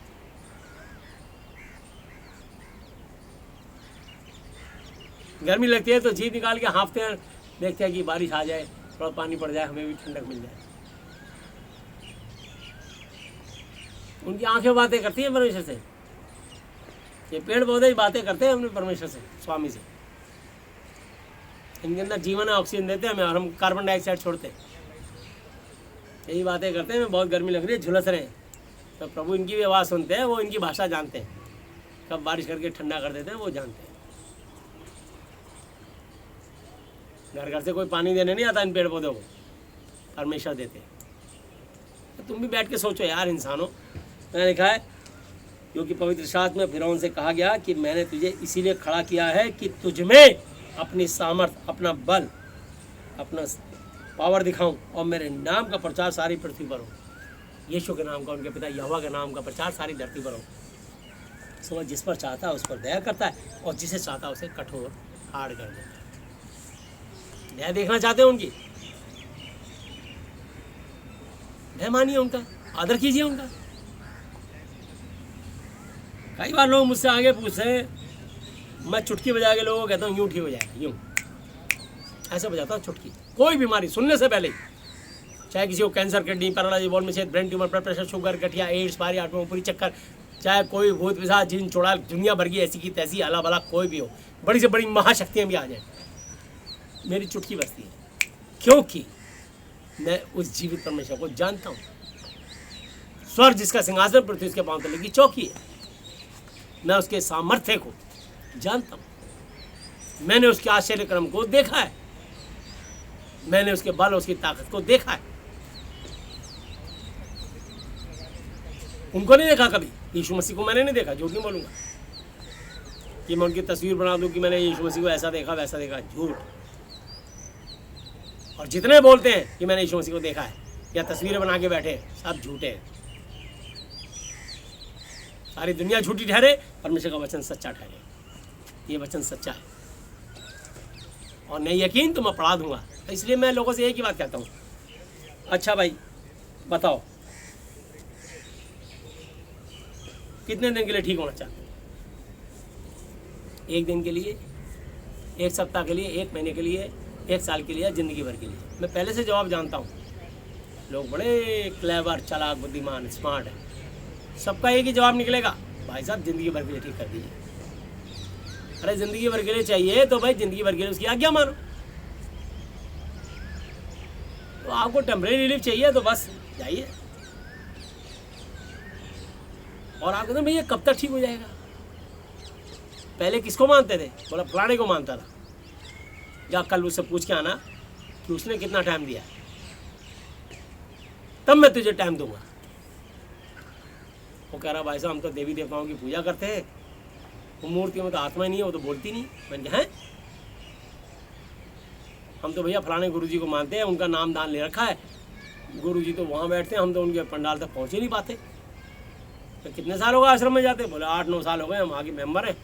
गर्मी लगती है तो जीभ निकाल के हाँफते हैं, देखते हैं कि बारिश आ जाए, थोड़ा पानी पड़ जाए, हमें भी ठंडक मिल जाए। उनकी आंखें बातें करती हैं परमेश्वर से, ये पेड़ पौधे ही बातें करते हैं अपने परमेश्वर से, स्वामी से। इनके अंदर जीवन है, ऑक्सीजन देते हैं हमें और हम कार्बन डाइऑक्साइड छोड़ते हैं। यही बातें करते हैं। हमें बहुत गर्मी लग रही है, झुलस रहे हैं, तो प्रभु इनकी भी आवाज़ सुनते हैं, वो इनकी भाषा जानते हैं, कब बारिश करके ठंडा कर देते हैं वो जानते हैं। घर घर से कोई पानी देने नहीं आता इन पेड़ पौधों को, परमेश्वर देते हैं। तो तुम भी बैठ के सोचो यार इंसानों। मैंने लिखा है क्योंकि पवित्र शास्त्र में फिरौन से कहा गया कि मैंने तुझे इसीलिए खड़ा किया है कि तुझमें अपनी सामर्थ, अपना बल, अपना पावर दिखाऊं और मेरे नाम का प्रचार सारी पृथ्वी पर हो। यीशु के नाम का, उनके पिता यहोवा के नाम का प्रचार सारी धरती पर हो। सो जिस पर चाहता है उस पर दया करता है और जिसे चाहता है उसे कठोर हार्ड कर देता है। दया देखना चाहते हो उनकी, दया मानिए उनका, आदर कीजिए उनका। कई बार लोग मुझसे आगे पूछते हैं, मैं चुटकी बजा के लोगों को कहता हूँ यूँ ठीक हो जाएगा, यूँ ऐसे बजाता हूँ चुटकी। कोई बीमारी सुनने से पहले, चाहे किसी को कैंसर, किडनी, पैरालाइज, बोल में छेद, brain tumour, blood pressure, sugar, गठिया, एड्स, पारी, आत्मा पूरी चक्कर, चाहे कोई भूत पिशाच, जिन, चुड़ैल, दुनिया भर की ऐसी की तैसी अला भला कोई भी हो, बड़ी से बड़ी महाशक्तियाँ भी आ जाए, मेरी चुटकी बजती है, क्योंकि मैं उस जीवित परमेश्वर को जानता हूँ। स्वर्ग जिसका सिंहासन पृथ्वी उसके पांव तले की चौकी है, मैं उसके सामर्थ्य को जानता हूँ, मैंने उसके आश्चर्य क्रम को देखा है। मैंने उसके बल, उसकी ताकत को देखा है। उनको नहीं देखा कभी, यीशु मसीह को मैंने नहीं देखा, झूठ नहीं बोलूँगा कि मैं उनकी तस्वीर बना दूं कि मैंने यीशु मसीह को ऐसा देखा वैसा देखा, झूठ। और जितने बोलते हैं कि मैंने यीशु मसीह को देखा है या तस्वीरें बना के बैठे हैं, सब झूठे हैं। सारी दुनिया झूठी ठहरे, परमेश्वर का वचन सच्चा ठहरे। ये वचन सच्चा है और नहीं यकीन तो मैं पढ़ा दूंगा। तो इसलिए मैं लोगों से एक ही बात कहता हूँ, अच्छा भाई बताओ कितने दिन के लिए ठीक होना चाहते हो? 1 दिन के लिए, 1 सप्ताह के लिए, 1 महीने के लिए, 1 साल के लिए, ज़िंदगी भर के लिए? मैं पहले से जवाब जानता हूँ। लोग बड़े क्लेवर, चालाक, बुद्धिमान, स्मार्ट है, सबका एक ही जवाब निकलेगा, भाई साहब ज़िंदगी भर के लिए ठीक कर दीजिए। अरे ज़िंदगी भर के लिए चाहिए तो भाई ज़िंदगी भर के लिए उसकी आज्ञा मानो। तो आपको टेम्परेरी रिलीफ चाहिए तो बस जाइए। और आप कहते हैं भैया कब तक ठीक हो जाएगा? पहले किसको मानते थे? बोला फलाने को मानता था। जा कल उससे पूछ के आना कि उसने कितना टाइम दिया, तब मैं तुझे टाइम दूंगा। वो कह रहा भाई साहब हम तो देवी देवताओं की पूजा करते हैं, वो मूर्तियों में तो आत्मा ही नहीं है, वो तो बोलती नहीं। मैंने कहा है हम तो भैया फलाने गुरुजी को मानते हैं, उनका नाम दान ले रखा है, गुरुजी तो वहाँ बैठते हैं, हम तो उनके पंडाल तक पहुँच ही नहीं पाते। तो कितने साल हो गए आश्रम में जाते? बोले 8-9 साल हो गए, हम आगे मेंबर हैं,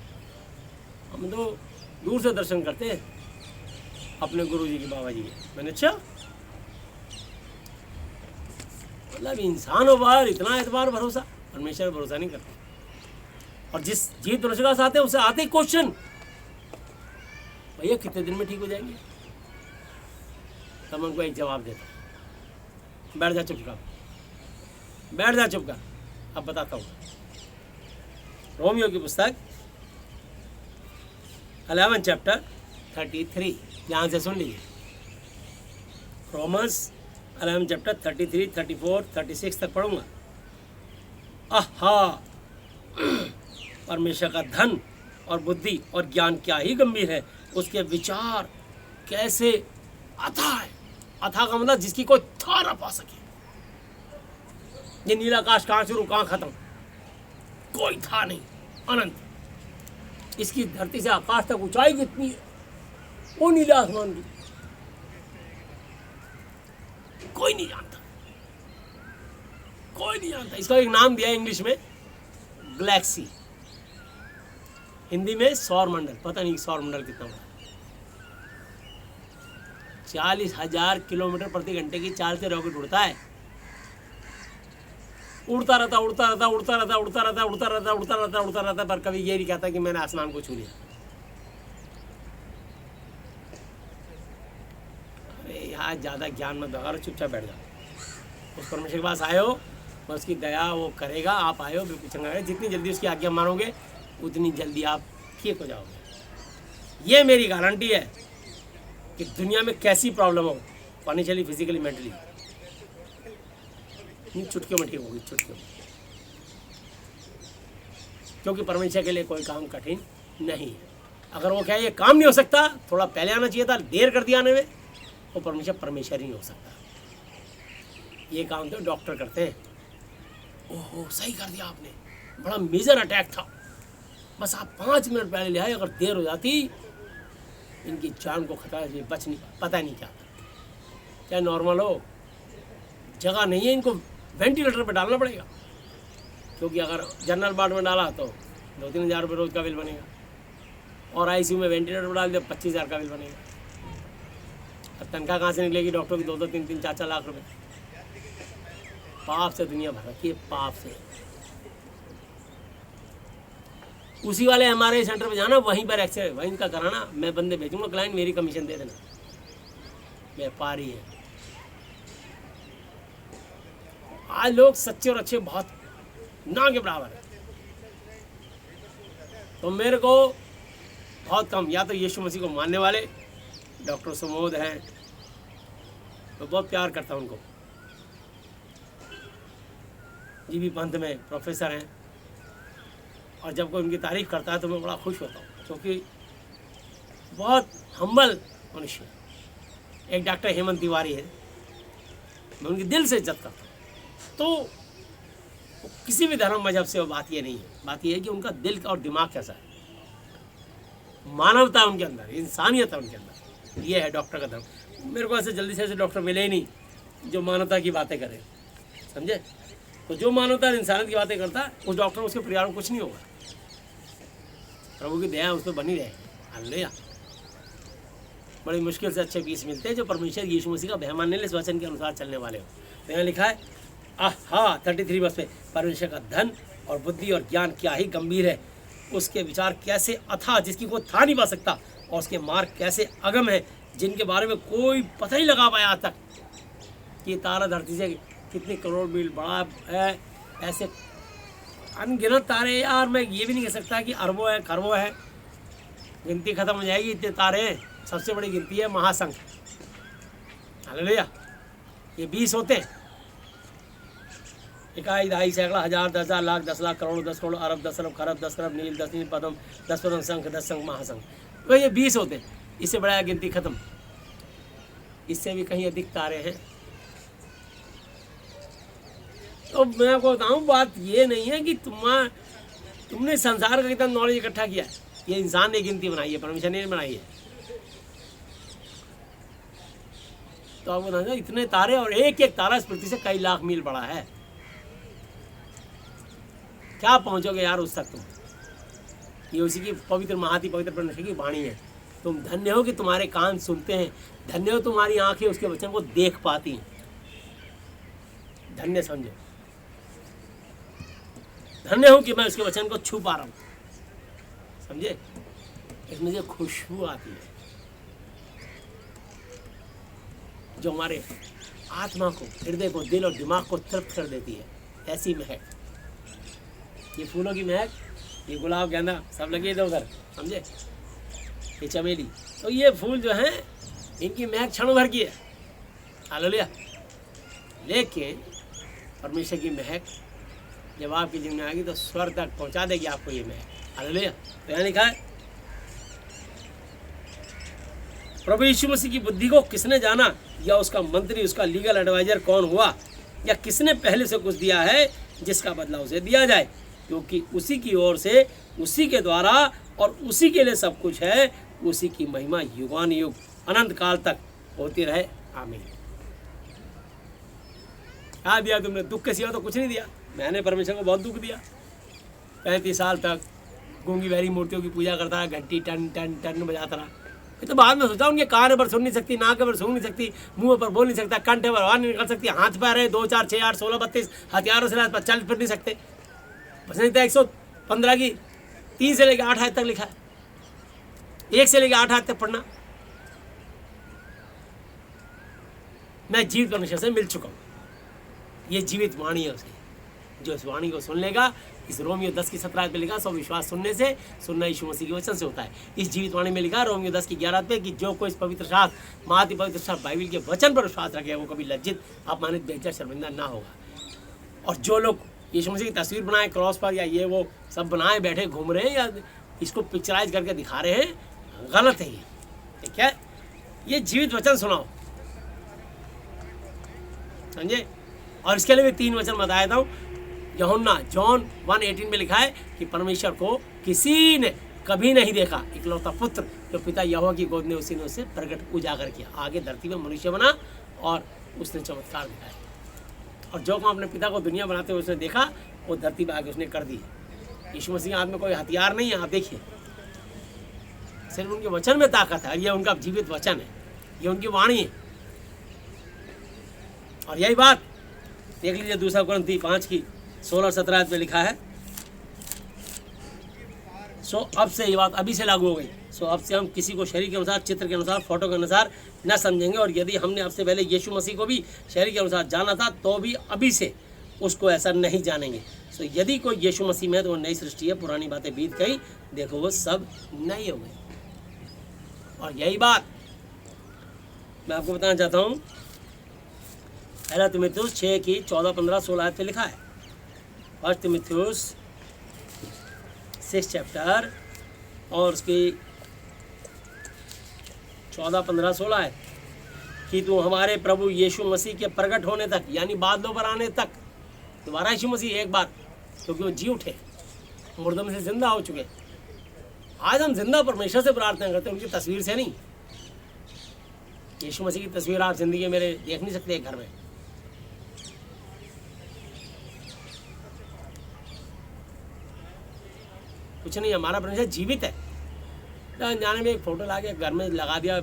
हम तो दूर से दर्शन करते हैं अपने गुरुजी की, बाबा जी के। मैंने अच्छा, मतलब इंसानों पर इतना एतबार भरोसा, परमेश्वर भरोसा नहीं करता। और जिस जीत भरोसे के साथ आते हैं उससे आते ही क्वेश्चन, भैया कितने दिन में ठीक हो जाएंगे? तब उनको एक जवाब देता, बैठ जा चुप कर, बैठ जा चुप कर। अब बताता हूँ, रोमियो की पुस्तक 11 चैप्टर 33, ध्यान से सुन लीजिए। रोमन्स 11 चैप्टर 33, 34, 36 तक पढ़ूंगा। आहा, परमेश्वर का धन और बुद्धि और ज्ञान क्या ही गंभीर है, उसके विचार कैसे अथाह है। अथाह का मतलब जिसकी कोई था ना पा सके। ये नीला आकाश कहाँ शुरू कहाँ खत्म, कोई था नहीं, अनंत। इसकी धरती से आकाश तक ऊंचाई कितनी है, वो नीला आसमान की कोई नहीं जानता, कोई नहीं जानता। इसका एक नाम दिया है इंग्लिश में गैलेक्सी, हिंदी में सौर मंडल। पता नहीं सौर मंडल कितना बड़ा, 40,000 किलोमीटर प्रति घंटे की चाल से रॉकेट उड़ता है, उड़ता रहता उड़ता रहता उड़ता रहता उड़ता रहता उड़ता रहता उड़ता रहता उड़ता रहता, पर कभी ये नहीं कहता कि मैंने आसमान को छू लिया। अरे यार ज़्यादा ज्ञान मत बगाड़ो, चुपचाप बैठ जाओ। उस परमेश्वर के पास आए हो, मैं उसकी दया वो करेगा। आप आए हो बिल्कुल चंगा है, जितनी जल्दी उसकी आज्ञा मानोगे उतनी जल्दी आप ठीक हो जाओगे। ये मेरी गारंटी है कि दुनिया में कैसी प्रॉब्लम हो, फाइनेंशियली, फिजिकली, मेंटली, चुटकियों में ठीक होगी, चुटकियों में। क्योंकि परमेश्वर के लिए कोई काम कठिन नहीं है। अगर वो कहे ये काम नहीं हो सकता, थोड़ा पहले आना चाहिए था, देर कर दिया आने में, वो परमेश्वर ही नहीं हो सकता। ये काम तो डॉक्टर करते हैं। ओहो सही कर दिया आपने, बड़ा मेजर अटैक था, बस आप 5 मिनट पहले ले आए, अगर देर हो जाती इनकी जान को खतरा है, बच नहीं, पता नहीं क्या चाहे नॉर्मल हो, जगह नहीं है, इनको वेंटिलेटर पे डालना पड़ेगा। क्योंकि अगर जनरल वार्ड में डाला तो 2-3 हज़ार रुपये रोज़ का बिल बनेगा, और आईसीयू में वेंटिलेटर पर डाल दिया 25,000 का बिल बनेगा। अब तनख्वाह कहाँ से निकलेगी डॉक्टर की? 2-2, 3-3, 4-4 लाख रुपए। पाप से दुनिया भर रखी है, पाप से। उसी वाले हमारे सेंटर पे जाना, वहीं पर एक्सरे वहीं का कराना, मैं बंदे भेजूंगा, क्लाइंट मेरी कमीशन दे देना, व्यापारी है। आज लोग सच्चे और अच्छे बहुत ना के बराबर है। तो मेरे को बहुत कम, या तो यीशु मसीह को मानने वाले डॉक्टर सुमोद हैं, तो बहुत प्यार करता हूँ उनको। जीबी पंथ में प्रोफेसर हैं, और जब कोई उनकी तारीफ करता है तो मैं बड़ा खुश होता हूँ, क्योंकि बहुत हम्बल मनुष्य है। एक डॉक्टर हेमंत तिवारी है, मैं उनकी दिल से इज्जत करता हूँ। तो किसी भी धर्म मजहब से वो बात ये नहीं है, बात ये है कि उनका दिल और दिमाग कैसा है, मानवता उनके अंदर, इंसानियत है उनके अंदर। ये है डॉक्टर का धर्म। मेरे को ऐसे जल्दी से ऐसे डॉक्टर मिले ही नहीं जो मानवता की बातें करे, समझे। तो जो मानवता और इंसानियत की बातें करता है उस डॉक्टर उसके परिवार में कुछ नहीं होगा। प्रभु की दया उस पर बनी रहे। हालेलुया। बड़ी मुश्किल से अच्छे पीस मिलते हैं जो परमेश्वर यीशु मसीह का भय मानने इस वचन के अनुसार चलने वाले हो। तो यहाँ लिखा है 33 वर्ष पे, परमेश्वर का धन और बुद्धि और ज्ञान क्या ही गंभीर है, उसके विचार कैसे अथाह जिसकी कोई था नहीं पा सकता, और उसके मार्ग कैसे अगम है जिनके बारे में कोई पता ही लगा पाया आज तक। कि तारा धरती से कितने करोड़ मील बड़ा है, ऐसे अनगिनत तारे यार, मैं ये भी नहीं कह सकता कि अरबों है खरबों है, गिनती खत्म हो जाएगी, इतने तारे हैं। सबसे बड़ी गिनती है महासंघ। हालेलुया। ये 20 होते हैं, इकाई दहाई सैकड़ा हजार 10,000 लाख 10 लाख करोड़ 10 करोड़ अरब 10 अरब खरब 10 खरब नील 10 नील पदम 10 पदम संख 10 संख महासंघ। तो ये 20 होते हैं, इससे बड़ा गिनती खत्म। इससे भी कहीं अधिक तारे हैं। तो मैं आपको बताऊँ, बात ये नहीं है कि तुमने संसार का कितना नॉलेज इकट्ठा किया है, ये इंसान ने गिनती बनाई है, परमेश्वर ने बनाई है। तो आपको बताऊँ इतने तारे, और एक एक तारा इस पृथ्वी से कई लाख मील बड़ा है। क्या पहुंचोगे यार उस तक तुम। ये उसी की पवित्र महाति पवित्र परमेश्वर की वाणी है। तुम धन्य हो कि तुम्हारे कान सुनते हैं, धन्य हो तुम्हारी आंखें उसके वचन को देख पाती हैं। धन्य समझो, धन्य हो कि मैं उसके वचन को छू पा रहा हूँ, समझे। इसमें से खुशबू आती है जो हमारे आत्मा को, हृदय को, दिल और दिमाग को तृप्त कर देती है। ऐसी महक, ये फूलों की महक, ये गुलाब गेंदा सब लगे इधर उधर, समझे, ये चमेली, तो ये फूल जो हैं इनकी महक क्षणों भर की है। हालेलुया। लेकिन परमेश्वर की महक जब आपकी जीवन में आएगी तो स्वर्ग तक पहुंचा देगी आपको ये महक। हालेलुया। तो यहाँ लिखा है, प्रभु यीशु मसीह की बुद्धि को किसने जाना, या उसका मंत्री, उसका लीगल एडवाइजर कौन हुआ, या किसने पहले से कुछ दिया है जिसका बदला उसे दिया जाए, क्योंकि उसी की ओर से, उसी के द्वारा और उसी के लिए सब कुछ है। उसी की महिमा युगान युग अनंत काल तक होती रहे। आमीन। क्या दिया तुमने? दुख के सिवा तो कुछ नहीं दिया। मैंने परमेश्वर को बहुत दुख दिया। 35 साल तक गूंगी बहरी मूर्तियों की पूजा करता रहा, घंटी टन टन टन बजाता रहा। ये तो बाद में सोचा, उनके कान पर सुन नहीं सकती, नाक पर सूंघ नहीं सकती, मुंह पर बोल नहीं सकता, कंठ पर आवाज नहीं निकल सकती, हाथ पैर है 2 4 6 8 16 32 हथियारों से पर चल फिर नहीं सकते। बस नहीं था 115 की 3 से लेकर 8 आयत तक लिखा है, 1 से लेकर 8 आयत तक पढ़ना। मैं जीवित परमेश्वर से मिल चुका हूँ। ये जीवित वाणी है उसकी, जो इस वाणी को सुन लेगा। इस रोमियो 10 की 17 पे लिखा, सो विश्वास सुनने से, सुनना यीशु मसीह के वचन से होता है। इस जीवित वाणी में लिखा रोमियो 10 की 11 पे कि जो कोई इस पवित्र शास्त्र, महाति पवित्र शास्त्र बाइबल के वचन पर विश्वास रखेगा वो कभी लज्जित, अपमानित, बेइज्जत, शर्मिंदा ना होगा। और जो लोग यीशु मसीह की तस्वीर बनाए क्रॉस पर, या ये वो सब बनाए बैठे घूम रहे हैं, या इसको पिक्चराइज करके दिखा रहे हैं, गलत है ये। ठीक है, ये जीवित वचन सुनाओ, समझे। और इसके लिए भी 3 वचन बताया था। यूहन्ना जॉन 1:18 में लिखा है कि परमेश्वर को किसी ने कभी नहीं देखा, इकलौता पुत्र जो पिता यहोवा की गोद में, उसी ने उसे प्रकट उजागर किया। आगे धरती में मनुष्य बना और उसने चमत्कार दिखाया। और जो काम अपने पिता को दुनिया बनाते हुए उसने देखा, वो धरती पर आगे उसने कर दी। यीशु मसीह के हाथ में कोई हथियार नहीं है, आप देखिए, सिर्फ उनके वचन में ताकत है। ये उनका जीवित वचन है, ये उनकी वाणी है। और यही बात देख लीजिए 2 कुरिन्थी 5 की 16-17 में लिखा है, सो अब से ये बात अभी से लागू हो गई। सो अब से हम किसी को शरीर के अनुसार, चित्र के अनुसार, फोटो के अनुसार न समझेंगे। और यदि हमने अब से पहले यीशु मसीह को भी शरीर के अनुसार जाना था, तो भी अभी से उसको ऐसा नहीं जानेंगे। सो यदि कोई यीशु मसीह में है तो वो नई सृष्टि है, पुरानी बातें बीत गई, देखो वो सब नई हो गई। और यही बात मैं आपको बताना चाहता हूँ। पहला तीमुथियुस 6 की 14, 15, 16 पे लिखा है। फर्स्ट तीमुथियुस 6 चैप्टर और उसकी 14, 15, 16 है। कि तू हमारे प्रभु यीशु मसीह के प्रकट होने तक, यानी बादलों पर आने तक, दोबारा यीशु मसीह एक बार, क्योंकि वो जी उठे, मुर्दों में से जिंदा हो चुके। आज हम जिंदा परमेश्वर से प्रार्थना करते हैं, उनकी तस्वीर से नहीं। यीशु मसीह की तस्वीर आप जिंदगी मेरे देख नहीं सकते एक घर में। कुछ नहीं, हमारा परमेश्वर जीवित है। जाने में एक फोटो ला के घर में लगा दिया,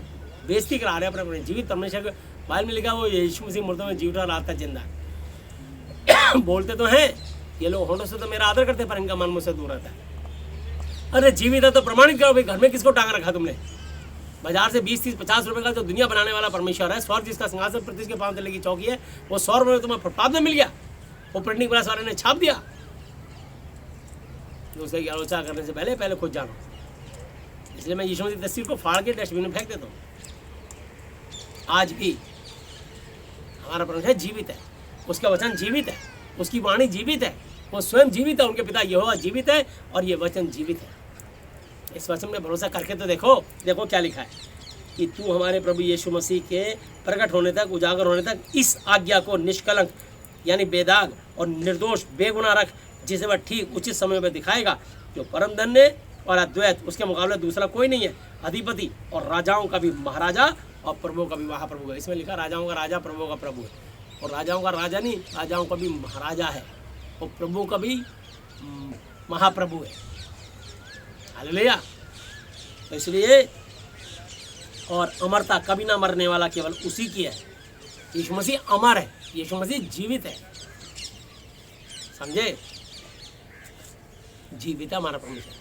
बेइज्जती करा रहे अपने जीवित परमेश्वर के। बाइबल में लिखा वो यीशु मसीह मुर्दों में जी उठा, रात तक जिंदा। बोलते तो हैं ये लोग, होठों से तो मेरा आदर करते, पर इनका मन मुझसे दूर रहता है। अरे जीवित है तो प्रमाणित करो भाई, घर में किसको टांग रखा तुमने? बाजार से 20, 30, 50 रुपए का जो दुनिया बनाने वाला परमेश्वर है, स्वर्ग जिसका सिंहासन पृथ्वी के पांव तले की चौकी है, वो 100 रुपये में तुम्हें फुटपाथ में मिल गया, वो प्रिंटिंग प्रेस वाले ने छाप दिया। दूसरे की आलोचना करने से पहले खुद जानो। इसलिए मैं यीशु मसीह की तस्वीर को फाड़ के डस्टबिन में फेंक देता हूँ। आज भी हमारा परमेश्वर जीवित है, उसका वचन जीवित है, उसकी वाणी जीवित है, वो स्वयं जीवित है, उनके पिता यहोवा जीवित है और ये वचन जीवित है। इस वचन में भरोसा करके तो देखो क्या लिखा है कि तू हमारे प्रभु यीशु मसीह के प्रकट होने तक, उजागर होने तक इस आज्ञा को निष्कलंक यानी बेदाग और निर्दोष बेगुनाह रख, जिसे वह ठीक उचित समय में दिखाएगा। जो परम धन्य और अद्वैत, उसके मुकाबले दूसरा कोई नहीं है। अधिपति और राजाओं का भी महाराजा और प्रभुओं का भी महाप्रभु है। इसमें लिखा राजाओं का राजा, प्रभुओं का प्रभु है। और राजाओं का राजा नहीं, राजाओं का भी महाराजा है और प्रभुओं का भी महाप्रभु है। हालेलुया। तो इसलिए और अमरता कभी ना मरने वाला केवल उसी की है। यीशु मसीह अमर है, यीशु मसीह जीवित है। समझे? जीवित है हमारा परमेश्वर।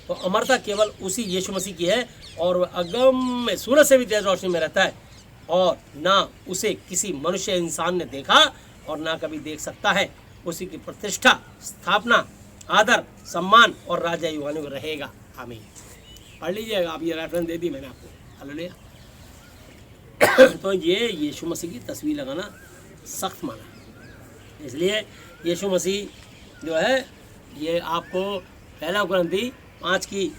तो अमरता केवल उसी यीशु मसीह की है और वह अगम में सूरज से भी तेज रोशनी में रहता है और ना उसे किसी मनुष्य इंसान ने देखा और ना कभी देख सकता है। उसी की प्रतिष्ठा, स्थापना, आदर, सम्मान और राजा युगानुग रहेगा। आमीन। पढ़ लीजिएगा आप, ये रेफरेंस दे दी मैंने आपको। हालेलुया। तो ये यीशु मसीह की तस्वीर लगाना सख्त माना है। इसलिए यीशु मसीह जो है ये आपको पहला कुरिन्थी 5 की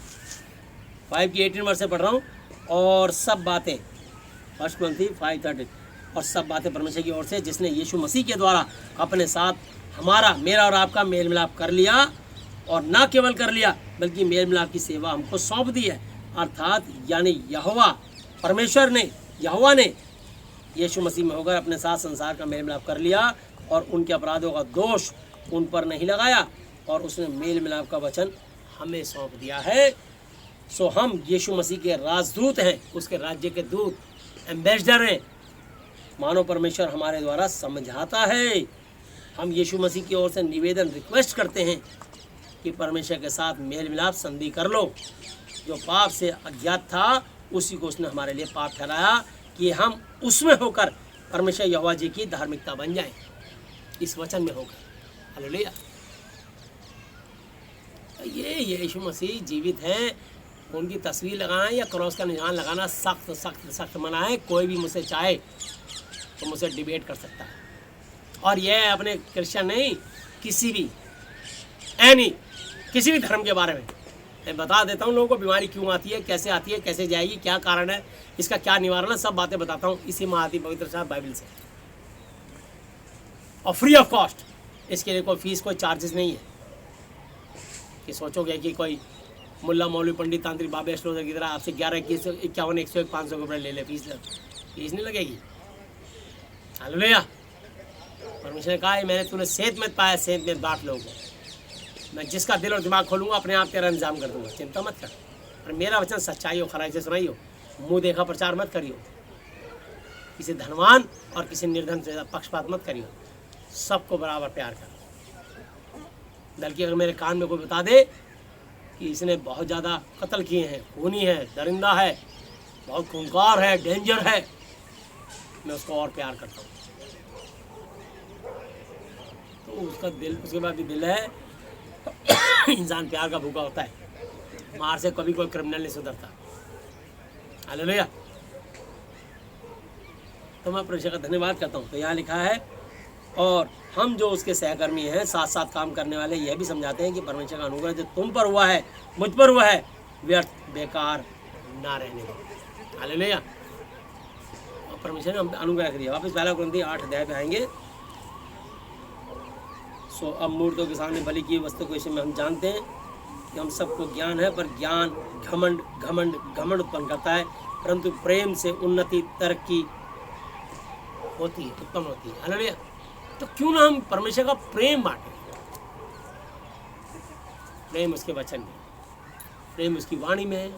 18 वर्ष से पढ़ रहा हूँ। और सब बातें, 1 कुरिन्थी 5:13, और सब बातें परमेश्वर की ओर से, जिसने यीशु मसीह के द्वारा अपने साथ हमारा, मेरा और आपका मेल मिलाप कर लिया, और ना केवल कर लिया बल्कि मेल मिलाप की सेवा हमको सौंप दी है। अर्थात यानी यहोवा परमेश्वर ने, यहोवा ने यीशु मसीह में होकर अपने साथ संसार का मेल मिलाप कर लिया और उनके अपराधों का दोष उन पर नहीं लगाया, और उसने मेल मिलाप का वचन हमें सौंप दिया है। सो हम यीशु मसीह के राजदूत हैं, उसके राज्य के दूत, एम्बेसडर हैं। मानो परमेश्वर हमारे द्वारा समझाता है। हम यीशु मसीह की ओर से निवेदन, रिक्वेस्ट करते हैं कि परमेश्वर के साथ मेल मिलाप, संधि कर लो। जो पाप से अज्ञात था उसी को उसने हमारे लिए पाप ठहराया कि हम उसमें होकर परमेश्वर यहोवा जी की धार्मिकता बन जाएं, इस वचन में होकर। हालेलुया। ये यीशु मसीह जीवित हैं, उनकी तस्वीर लगाना या क्रॉस का निशान लगाना सख्त सख्त सख्त मना है। कोई भी मुझसे चाहे तो मुझसे डिबेट कर सकता है। और यह अपने क्रिश्चियन नहीं, किसी भी किसी भी धर्म के बारे में मैं बता देता हूँ लोगों को बीमारी क्यों आती है, कैसे आती है, कैसे जाएगी, क्या कारण है, इसका क्या निवारण है, सब बातें बताता हूँ इसी महाती पवित्र शास्त्र बाइबल से, और फ्री ऑफ कॉस्ट। इसके लिए कोई फीस, कोई चार्जेस नहीं है कि सोचोगे कि कोई मुल्ला मौलवी पंडित तांत्रिक बाबे श्लोधर की तरह आपसे 11, 21, 51, 101, 500 रुपये ले ले, फीस नहीं लगेगी। हालेलुया। परमेश्वर ने कहा है मैंने तूने सेहत में पाया, सेहत में बांट लोगों को। मैं जिसका दिल और दिमाग खोलूंगा अपने आप तेरा इंतजाम कर दूंगा, चिंता मत कर। और मेरा वचन सच्चाई हो, खराई से सुनाई हो, मुँह देखा प्रचार मत करियो, किसी धनवान और किसी निर्धन से पक्षपात मत करियो, सबको बराबर प्यार कर। बल्कि अगर मेरे कान में कोई बता दे कि इसने बहुत ज़्यादा कत्ल किए हैं, खूनी है, दरिंदा है, बहुत खूंखार है, डेंजर है, मैं उसको और प्यार करता हूँ। तो उसका दिल, उसके बाद भी दिल है। इंसान प्यार का भूखा होता है, मार से कभी कोई क्रिमिनल नहीं सुधरता। हालेलुया। तो मैं परमेश्वर का धन्यवाद करता हूँ। तो यहाँ लिखा है, और हम जो उसके सहकर्मी हैं, साथ साथ काम करने वाले, यह भी समझाते हैं कि परमेश्वर का अनुग्रह जो तुम पर हुआ है, मुझ पर हुआ है, व्यर्थ बेकार ना रहने दो। हालेलुया। और परमेश्वर ने हम अनुग्रह दिया। वापस 1 कुरिन्थियों 8 अध्याय पे आएंगे। सो अब मूर्तों के सामने बलि की वस्तु के विषय में हम जानते हैं कि हम सबको ज्ञान है, पर ज्ञान घमंड घमंड घमंड उत्पन्न करता है, परंतु प्रेम से उन्नति तरक्की होती है, उत्पन्न होती है। हालेलुया। तो क्यों ना हम परमेश्वर का प्रेम बांटें। प्रेम उसके वचन में, प्रेम उसकी वाणी में है।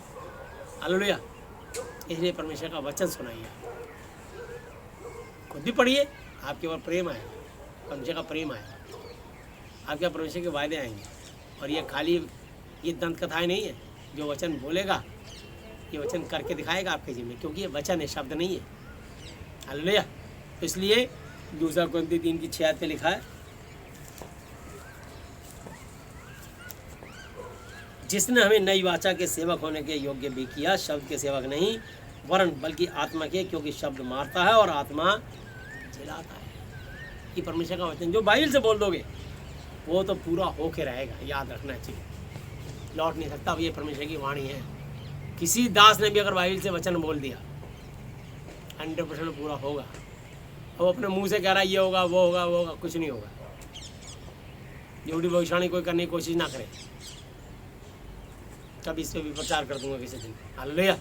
हालेलुया। इसलिए परमेश्वर का वचन सुनाइए, खुद भी पढ़िए, आपके ऊपर प्रेम आएगा, परमेश्वर का प्रेम आएगा, आपके परमेश्वर के वायदे आएंगे। और ये खाली ये दंत कथाएं नहीं है, जो वचन बोलेगा ये वचन करके दिखाएगा आपके जीवन में, क्योंकि ये वचन है, शब्द नहीं है। हालेलुया। तो इसलिए 2 कुरिन्थियों 3:6 पे लिखा है, जिसने हमें नई वाचा के सेवक होने के योग्य भी किया, शब्द के सेवक नहीं वरन बल्कि आत्मा के, क्योंकि शब्द मारता है और आत्मा जिलाता है। ये परमेश्वर का वचन जो बाइबल से बोल दोगे वो तो पूरा होके रहेगा, याद रखना चाहिए, लौट नहीं सकता। ये परमेश्वर की वाणी है। किसी दास ने भी अगर बाइबल से वचन बोल दिया 100% पूरा होगा। अब अपने मुंह से कह रहा है ये होगा वो होगा वो होगा, कुछ नहीं होगा। झूठी भविष्यवाणी कोई करने की कोशिश ना करे। कभी इस पर भी प्रचार कर दूंगा किसी दिन। हालेलुया।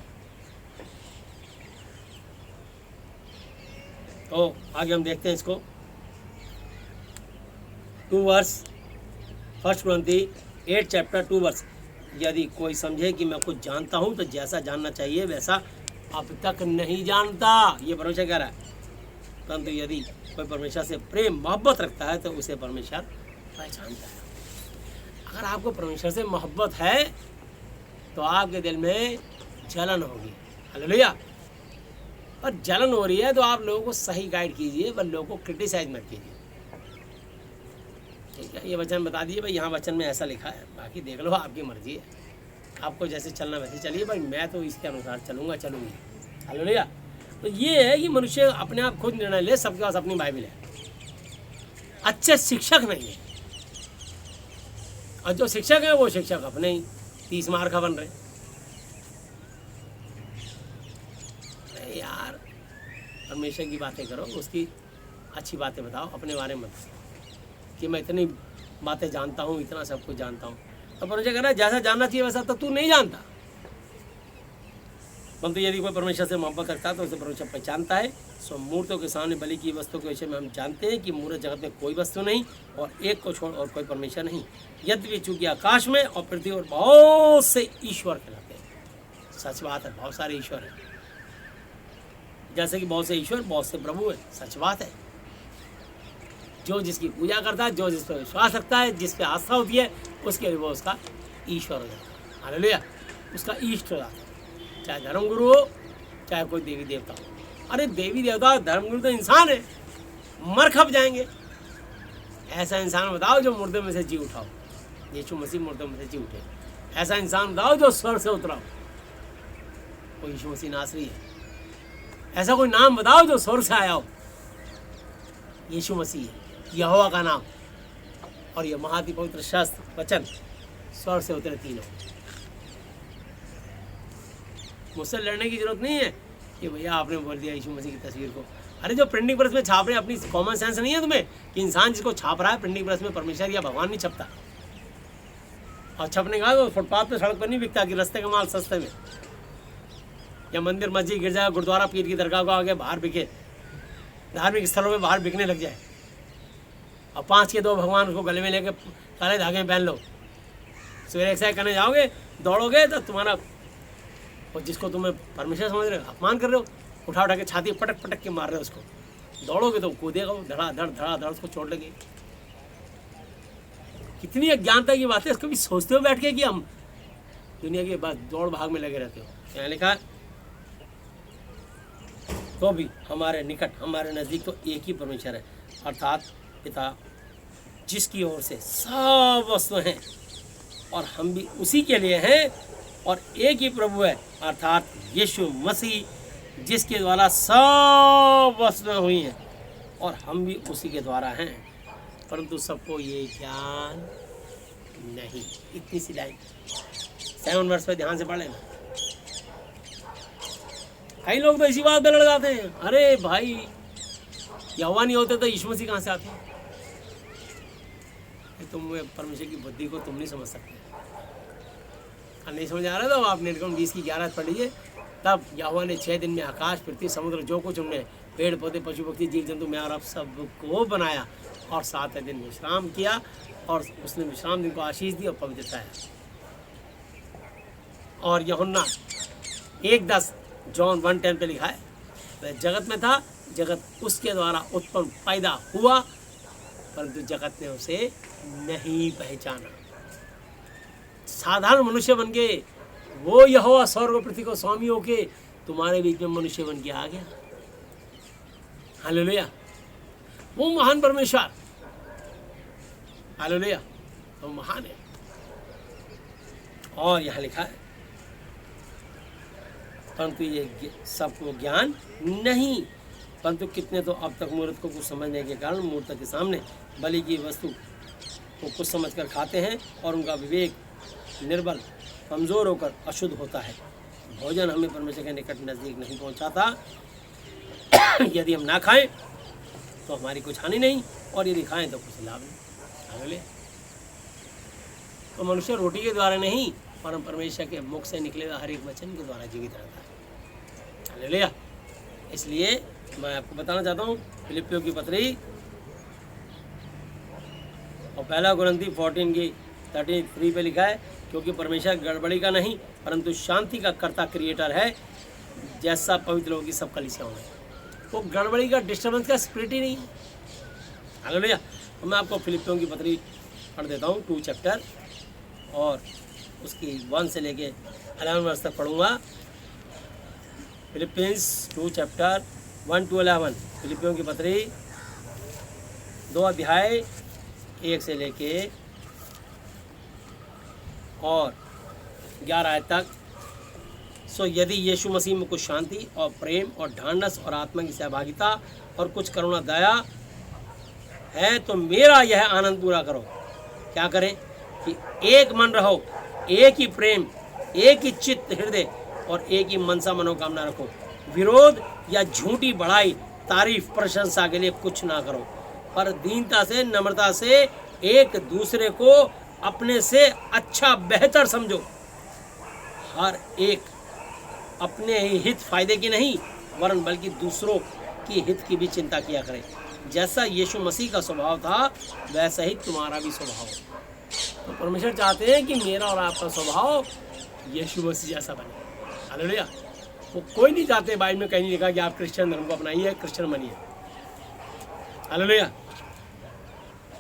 तो आगे हम देखते हैं इसको 2 वर्स 1 कुरिन्थियों 8 चैप्टर 2 वर्स। यदि कोई समझे कि मैं कुछ जानता हूँ तो जैसा जानना चाहिए वैसा अब तक नहीं जानता, ये परमेश्वर कह रहा है। परंतु यदि कोई परमेश्वर से प्रेम मोहब्बत रखता है तो उसे परमेश्वर पहचानता है। अगर आपको परमेश्वर से मोहब्बत है तो आपके दिल में जलन होगी। हालेलुया। और जलन हो रही है तो आप लोगों को सही गाइड कीजिए, पर लोगों को क्रिटिसाइज मत कीजिए। ठीक है, ये वचन बता दीजिए भाई, यहाँ वचन में ऐसा लिखा है, बाकी देख लो, आपकी मर्जी है, आपको जैसे चलना वैसे चलिए। भाई मैं तो इसके अनुसार चलूँगी। हालेलुया। तो ये है कि मनुष्य अपने आप खुद निर्णय ले। सबके पास अपनी बाइबल है, अच्छे शिक्षक नहीं है, और जो शिक्षक है वो शिक्षक अपने ही 30 मार का बन रहे। यार परमेश्वर की बातें करो, उसकी अच्छी बातें बताओ, अपने बारे में कि मैं इतनी बातें जानता हूँ, इतना सब कुछ जानता हूँ। तो परमेश्वर कह रहा है जैसा जानना चाहिए वैसा तो तू नहीं जानता। परंतु यदि कोई परमेश्वर से मोहब्बत रखता है तो उसे परमेश्वर पहचानता है। सो मूर्तों के सामने बलि की वस्तु के विषय में हम जानते हैं कि मूर्त जगत में कोई वस्तु नहीं और एक को छोड़ और कोई परमेश्वर नहीं। यद्यपि चूंकि आकाश में और पृथ्वी और बहुत से ईश्वर कहलाते हैं। सच बात है, बहुत सारे ईश्वर हैं। जैसे कि बहुत से ईश्वर बहुत से प्रभु है, सच बात है। जो जिसकी पूजा करता है, जो जिस पर विश्वास रखता है, जिस पे आस्था होती है, उसके लिए वो उसका ईश्वर हो जाता है। हालेलुया। उसका इष्ट हो जाता है, चाहे धर्मगुरु हो चाहे कोई देवी देवता हो। अरे देवी देवता धर्मगुरु तो इंसान है, मर खप जाएंगे। ऐसा इंसान बताओ जो मुर्दे में से जी उठाओ। यीशु मसीह मुर्दे में से जी उठे। ऐसा इंसान बताओ जो स्वर्ग से उतरा हो, वो यीशु मसीह नासरी है। ऐसा कोई नाम बताओ जो स्वर्ग से आया हो, यीशु मसीह है, यहोवा का नाम। और यह महाति पवित्र शास्त्र वचन स्वर्ग से उतरे तीनों। मुझसे लड़ने की जरूरत नहीं है कि भैया आपने बोल दिया यीशु मसीह की तस्वीर को। अरे जो प्रिंटिंग प्रेस में छाप रहे हैं, अपनी कॉमन सेंस नहीं है तुम्हें कि इंसान जिसको छाप रहा है प्रिंटिंग प्रेस में परमेश्वर या भगवान नहीं छपता। और छपने का तो फुटपाथ पे सड़क पर नहीं बिकता कि रास्ते का माल सस्ते में, या मंदिर मस्जिद गिरजा गुरुद्वारा पीर की दरगाह को आगे बाहर बिके, धार्मिक स्थलों में बाहर बिकने लग जाए। और 5 के 2 भगवान उसको गले में लेके काले धागे में पहन लो। सवेरे एक्सरसाइज करने जाओगे, दौड़ोगे तो तुम्हारा, और जिसको तुम्हें परमेश्वर समझ रहे हो, अपमान कर रहे हो, उठा उठा के छाती पटक पटक के मार रहे हो उसको। दौड़ोगे तो कूदेगा वो, धड़ा उसको चोट लगी। कितनी अज्ञानता की बात है। इसको भी सोचते हो बैठ के कि हम दुनिया के बाद दौड़ भाग में लगे रहते हो। क्या लिखा है? तो भी हमारे निकट, हमारे नज़दीक तो एक ही परमेश्वर है, अर्थात पिता, जिसकी ओर से सब वस्तुएं हैं और हम भी उसी के लिए हैं। और एक ही प्रभु है, अर्थात यीशु मसीह, जिसके द्वारा सब वस्तुएं हुई हैं और हम भी उसी के द्वारा हैं, परंतु सबको ये ज्ञान नहीं। इतनी सी लाइन 7 वर्ष पे ध्यान से पढ़ लेना। कई लोग तो इसी बात पे लड़ जाते हैं, अरे भाई यहोवा नहीं होते तो यीशु मसीह कहाँ से आते हैं? तुम परमेश्वर की बुद्धि को तुम नहीं समझ सकते। नहीं समझ आ रहा तो आप निर्गम 20:11 पढ़ लीजिए। तब यहोवा ने 6 दिन में आकाश, पृथ्वी, समुद्र, जो कुछ उनने पेड़ पौधे, पशु पक्षी, जीव जंतु में और अब सबको बनाया, और 7वें दिन विश्राम किया, और उसने विश्राम दिन को आशीष दी और पवित्रता है। और यूहन्ना 1:10 जॉन 1:10 पे लिखा है, वह जगत में था, जगत उसके द्वारा उत्पन्न पैदा हुआ, परंतु जगत ने उसे नहीं पहचाना। साधारण मनुष्य बन के वो यहोवा स्वर्ग और पृथ्वी को स्वामी होके तुम्हारे बीच में मनुष्य बन के आ गया। हालेलुया। वो महान परमेश्वर, हालेलुया, वो महान है। और यहाँ लिखा है, परंतु ये सबको ज्ञान नहीं, परंतु कितने तो अब तक मूर्त को कुछ समझने के कारण मूर्त के सामने बलि की वस्तु को कुछ समझकर खाते हैं, और उनका विवेक निर्बल कमज़ोर होकर अशुद्ध होता है। भोजन हमें परमेश्वर के निकट नज़दीक नहीं पहुंचाता। यदि हम ना खाएं तो हमारी कुछ हानि नहीं, और यदि खाएं तो कुछ लाभ नहीं। हालेलुया। तो मनुष्य रोटी के द्वारा नहीं, परम परमेश्वर के मुख से निकले हर एक वचन के द्वारा जीवित रहता है। हालेलुया। इसलिए मैं आपको बताना चाहता हूँ, फिलिप्पियों की पत्री और 1 कुरिन्थी 14:33 पे लिखा है, क्योंकि परमेश्वर गड़बड़ी का नहीं परंतु शांति का कर्ता क्रिएटर है, जैसा पवित्र लोगों की सब कलीसियाओं में। वो गड़बड़ी का, डिस्टर्बेंस का स्पिरिट ही नहीं है। हालेलुया। तो मैं आपको फिलिप्पियों की पत्री पढ़ देता हूँ, 2 चैप्टर, और उसकी 1 से लेके 11 वर्ष तक पढ़ूँगा। फिलिपियंस 2 चैप्टर 1 to 11, फिलिपियों की पत्री 2 अध्याय 1 से लेके और 11 आयत तक। सो यदि यीशु मसीह में कुछ शांति और प्रेम और ढांढस और आत्मा की सहभागिता और कुछ करुणा दया है, तो मेरा यह आनंद पूरा करो। क्या करें? कि एक मन रहो, एक ही प्रेम, एक ही चित्त हृदय और एक ही मनसा मनोकामना रखो। विरोध या झूठी बढ़ाई, तारीफ, प्रशंसा के लिए कुछ ना करो, पर दीनता से, नम्रता से एक दूसरे को अपने से अच्छा बेहतर समझो। हर एक अपने ही हित फायदे की नहीं, वरन बल्कि दूसरों की हित की भी चिंता किया करे। जैसा यीशु मसीह का स्वभाव था, वैसा ही तुम्हारा भी स्वभाव है। तो परमेश्वर चाहते हैं कि मेरा और आपका स्वभाव यीशु मसीह जैसा बने। हालेलुया। वो कोई नहीं चाहते, बाइबल में कहीं नहीं लिखा कि आप क्रिश्चियन धर्म को अपनाइए, क्रिश्चियन बनिए। हालेलुया।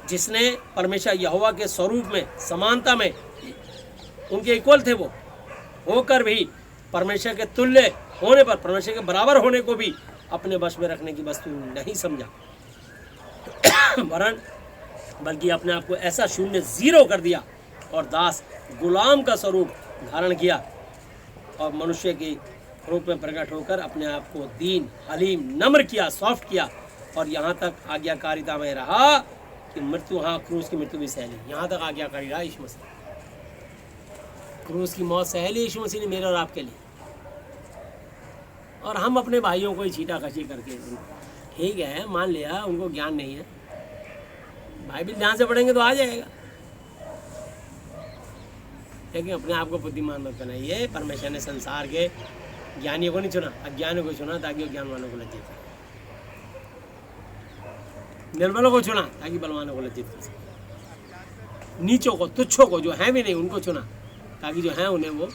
जिसने परमेश्वर यहोवा के स्वरूप में, समानता में उनके इक्वल थे, वो होकर भी परमेश्वर के तुल्य होने पर, परमेश्वर के बराबर होने को भी अपने वश में रखने की वस्तु नहीं समझा, वरन बल्कि अपने आप को ऐसा शून्य, जीरो कर दिया और दास, गुलाम का स्वरूप धारण किया और मनुष्य के रूप में प्रकट होकर अपने आप को दीन, हलीम, नम्र किया, सॉफ्ट किया, और यहाँ तक आज्ञाकारिता में रहा कि मृत्यु, हाँ, क्रूस की मृत्यु भी सहली। यहाँ तक आज्ञाकारी रहा यीशु मसीह। क्रूस की मौत सहली यीशु मसीह ने मेरे और आपके लिए। और हम अपने भाइयों को ही छीटा खची करके, ठीक है, मान लिया उनको ज्ञान नहीं है, बाइबल ध्यान से पढ़ेंगे तो आ जाएगा, लेकिन अपने आप को बुद्धिमान मत बनाइए। परमेश्वर ने संसार के ज्ञानियों को नहीं चुना, अज्ञानियों को चुना ताकि वो ज्ञानवानों को लज्जित करे, निर्बलों को चुना ताकि बलवानों को लज्जित कर सके, नीचों को, तुच्छों को, जो हैं भी नहीं उनको चुना ताकि जो हैं उन्हें वो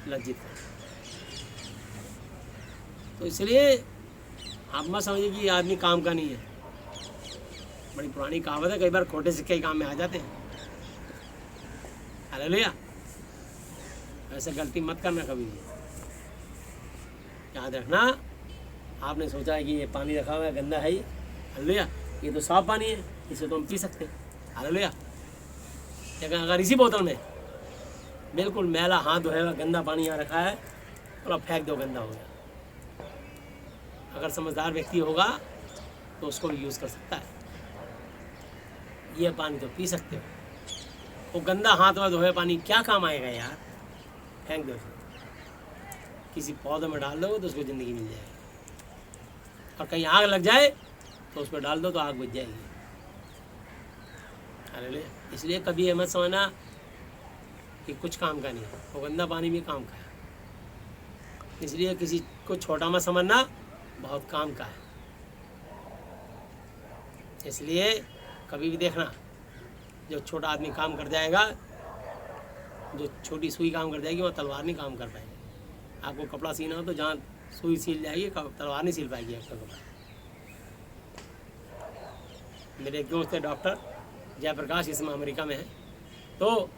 लज्जित करे। तो इसलिए आप मत समझिए कि ये आदमी काम का नहीं है। बड़ी पुरानी कहावत है, कई बार खोटे सिक्के काम में आ जाते हैं। हालेलुया। ऐसे गलती मत करना कभी भी। याद रखना, आपने सोचा है कि ये पानी रखा हुआ है, गंदा है ये, हालेलुया, ये तो साफ पानी है, इसे तो हम पी सकते हैं। हालेलुया। लेकिन अगर इसी बोतल में बिल्कुल मैला, हाथ धोया हुआ गंदा पानी यहाँ रखा है और अब फेंक दो, गंदा हो गया, अगर समझदार व्यक्ति होगा तो उसको भी यूज़ कर सकता है। ये पानी तो पी सकते हो, वो गंदा हाथ में धोए पानी क्या काम आएगा यार, फेंक दो। किसी पौधे में डाल दो तो उसको ज़िंदगी मिल जाएगी, और कहीं आग लग जाए तो उस पर डाल दो तो आग बुझ जाएगी। अरे इसलिए कभी ये मत समझना कि कुछ काम का नहीं है, वो गंदा पानी भी काम का है। इसलिए किसी को छोटा मत समझना, बहुत काम का है। इसलिए कभी भी देखना, जो छोटा आदमी काम कर जाएगा, जो छोटी सुई काम कर जाएगी, वो तलवार नहीं काम कर पाएगी। आपको कपड़ा सीना हो तो जहाँ सुई सील जाएगी, तलवार नहीं सील पाएगी आपका कपड़ा। मेरे एक दोस्त है डॉक्टर जयप्रकाश, इसमें अमेरिका में है, तो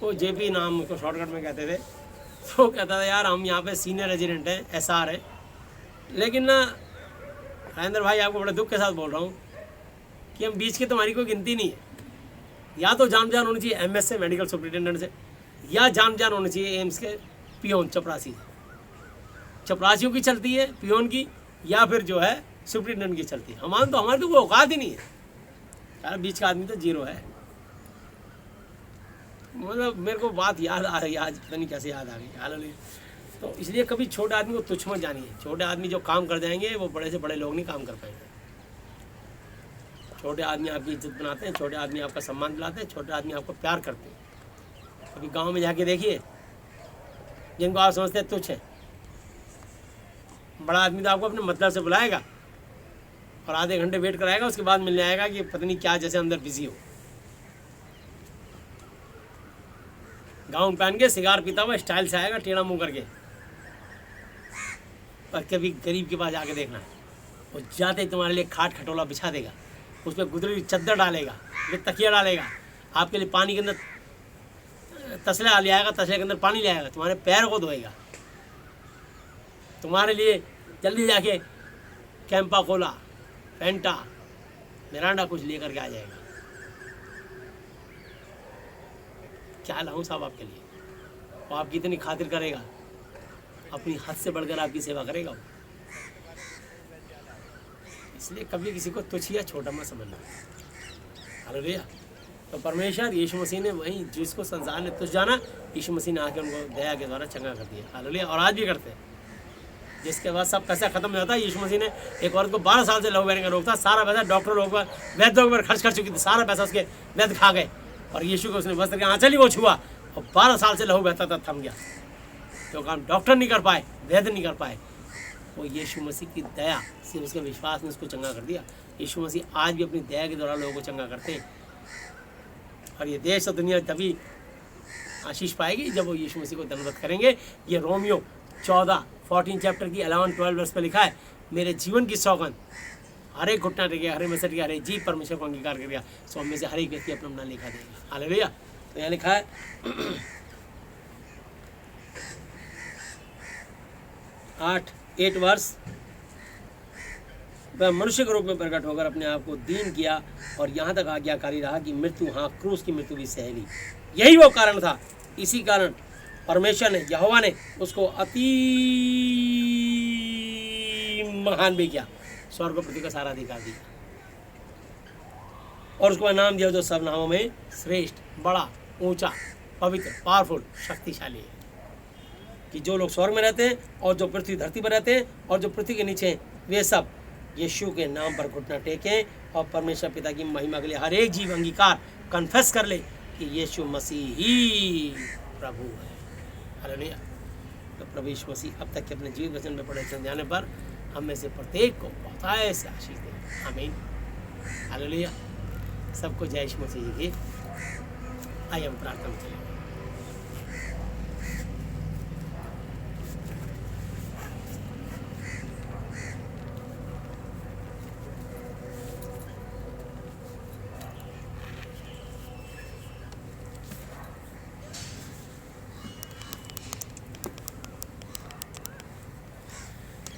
वो जेपी नाम उसको शॉर्टकट में कहते थे। तो कहता था यार हम यहाँ पे सीनियर रेजिडेंट हैं, एसआर है, लेकिन ना राजेंद्र भाई आपको बड़े दुख के साथ बोल रहा हूँ कि हम बीच की तुम्हारी कोई गिनती नहीं है। या तो जान होनी चाहिए एमएस से, मेडिकल सुपरिटेंडेंट से, या जान होनी चाहिए एम्स के पियोन चपरासी से। चपरासियों की चलती है पियोन की, या फिर जो है सुपरिटेंडेंट की चलती है। हमारे तो कोई औकात ही नहीं है यार, बीच का आदमी तो जीरो है। मतलब मेरे को बात याद आ रही है आज, पता नहीं कैसे याद आ गई। हालांकि तो इसलिए कभी छोटे आदमी को तुच्छ मत जानिए। छोटे आदमी जो काम कर जाएंगे वो बड़े से बड़े लोग नहीं काम कर पाएंगे। छोटे आदमी आपकी इज्जत बनाते हैं, छोटे आदमी आपका सम्मान दिलाते हैं, छोटे आदमी आपको प्यार करते हैं। कभी गांव में जाके देखिए, जिनको आप समझते हैं तुच्छ है, बड़ा आदमी तो आपको अपने मतलब से बुलाएगा और आधे घंटे वेट कराएगा, उसके बाद मिलने आएगा कि पता नहीं क्या, जैसे अंदर बिजी हो। गाउन पहन के सिगार पीता हुआ स्टाइल से आएगा, टेढ़ा मुंह करके। पर कभी गरीब के पास जाके देखना, वो जाते ही तुम्हारे लिए खाट खटोला बिछा देगा, उस पर गुदरी चद्दर डालेगा, फिर तकिया डालेगा, आपके लिए पानी के अंदर तसला ले आएगा, तसले के अंदर पानी ले आएगा, तुम्हारे पैर को धोएगा, तुम्हारे लिए जल्दी जाके कैंपा कोला, फेंटा, मिरांडा कुछ लेकर के आ जाएगा। क्या लाऊं साहब आपके लिए? वो आपकी इतनी खातिर करेगा, अपनी हद से बढ़कर आपकी सेवा करेगा वो। इसलिए कभी किसी को तुच्छ या छोटा मत समझना। हालेलुया। तो परमेश्वर यीशु मसीह ने वही जिसको संसार ने तुच्छ जाना, यीशु मसीह ने आके उनको दया के द्वारा चंगा कर दिया। हालेलुया। और आज भी करते हैं। जिसके बाद सब पैसा खत्म हो जाता है, यीशु मसीह ने एक औरत को 12 साल से लहू बहने का रोक था, सारा पैसा डॉक्टर लोगों पर, वैद्यों पर खर्च कर चुकी थी, सारा पैसा उसके वैद्य खा गए, और यीशु को उसने वस्त्र के आंचल ही वो छुआ और 12 साल से लहू बहता था, थम गया। तो काम डॉक्टर नहीं कर पाए, वैद्य नहीं कर पाए, वो यीशु मसीह की दया से, उसके विश्वास ने उसको चंगा कर दिया। यीशु मसीह आज भी अपनी दया के द्वारा लोगों को चंगा करते हैं, और ये देश और दुनिया तभी आशीष पाएगी जब वो यीशु मसीह को धन्यवाद करेंगे। ये रोमियो 14 चैप्टर की 11-12 वर्ष पर लिखा है, मेरे जीवन की सौगंध, हर एक घुटना टेकेगा, हर एक मसट हर एक जीव परमेश्वर को अंगीकार करेगा, सो हम में से हर एक व्यक्ति अपना अपना लिखा देगा। हालेलुया। तो यहाँ लिखा है 8 वर्ष, वह मनुष्य के रूप में प्रकट होकर अपने आप को दीन किया और यहाँ तक आज्ञाकारी रहा कि मृत्यु, हाँ क्रूस की मृत्यु भी सह ली। यही वो कारण था, इसी कारण परमेश्वर ने, यहोवा ने उसको अति महान भी किया, स्वर्ग पृथ्वी का सारा अधिकार दिया, और उसको नाम दिया जो सब नामों में श्रेष्ठ, बड़ा, ऊंचा, पवित्र, पावरफुल, शक्तिशाली है। कि जो लोग स्वर्ग में रहते हैं और जो पृथ्वी धरती पर रहते हैं और जो पृथ्वी के नीचे हैं, वे सब यीशु के नाम पर घुटना टेकें और परमेश्वर पिता की महिमा के लिए हर एक जीव अंगीकार कन्फेस कर ले कि यीशु मसीह ही प्रभु है। हालेलुया। तो प्रभु यीशु मसीह अब तक के अपने जीवित वचन में पढ़े समझाने पर हम में से प्रत्येक को बहुत ऐसे आशीष दें। आमीन। हालेलुया। सबको जय यीशु मसीह की। आइए हम प्रार्थना में चलें।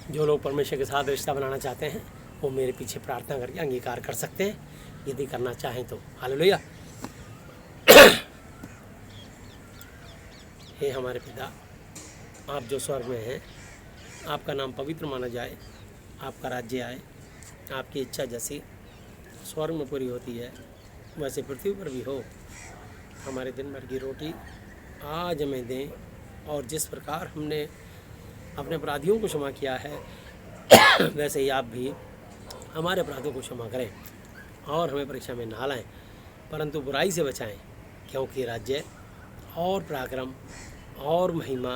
जो लोग परमेश्वर के साथ रिश्ता बनाना चाहते हैं वो मेरे पीछे प्रार्थना करके अंगीकार कर सकते हैं, यदि करना चाहें तो। हालेलुया। हे हमारे पिता, आप जो स्वर्ग में हैं, आपका नाम पवित्र माना जाए, आपका राज्य आए, आपकी इच्छा जैसी स्वर्ग में पूरी होती है वैसे पृथ्वी पर भी हो। हमारे दिन भर की रोटी आज हमें दें, और जिस प्रकार हमने अपने अपराधियों को क्षमा किया है वैसे ही आप भी हमारे अपराधों को क्षमा करें और हमें परीक्षा में ना लाएं, परंतु बुराई से बचाएं, क्योंकि राज्य और पराक्रम और महिमा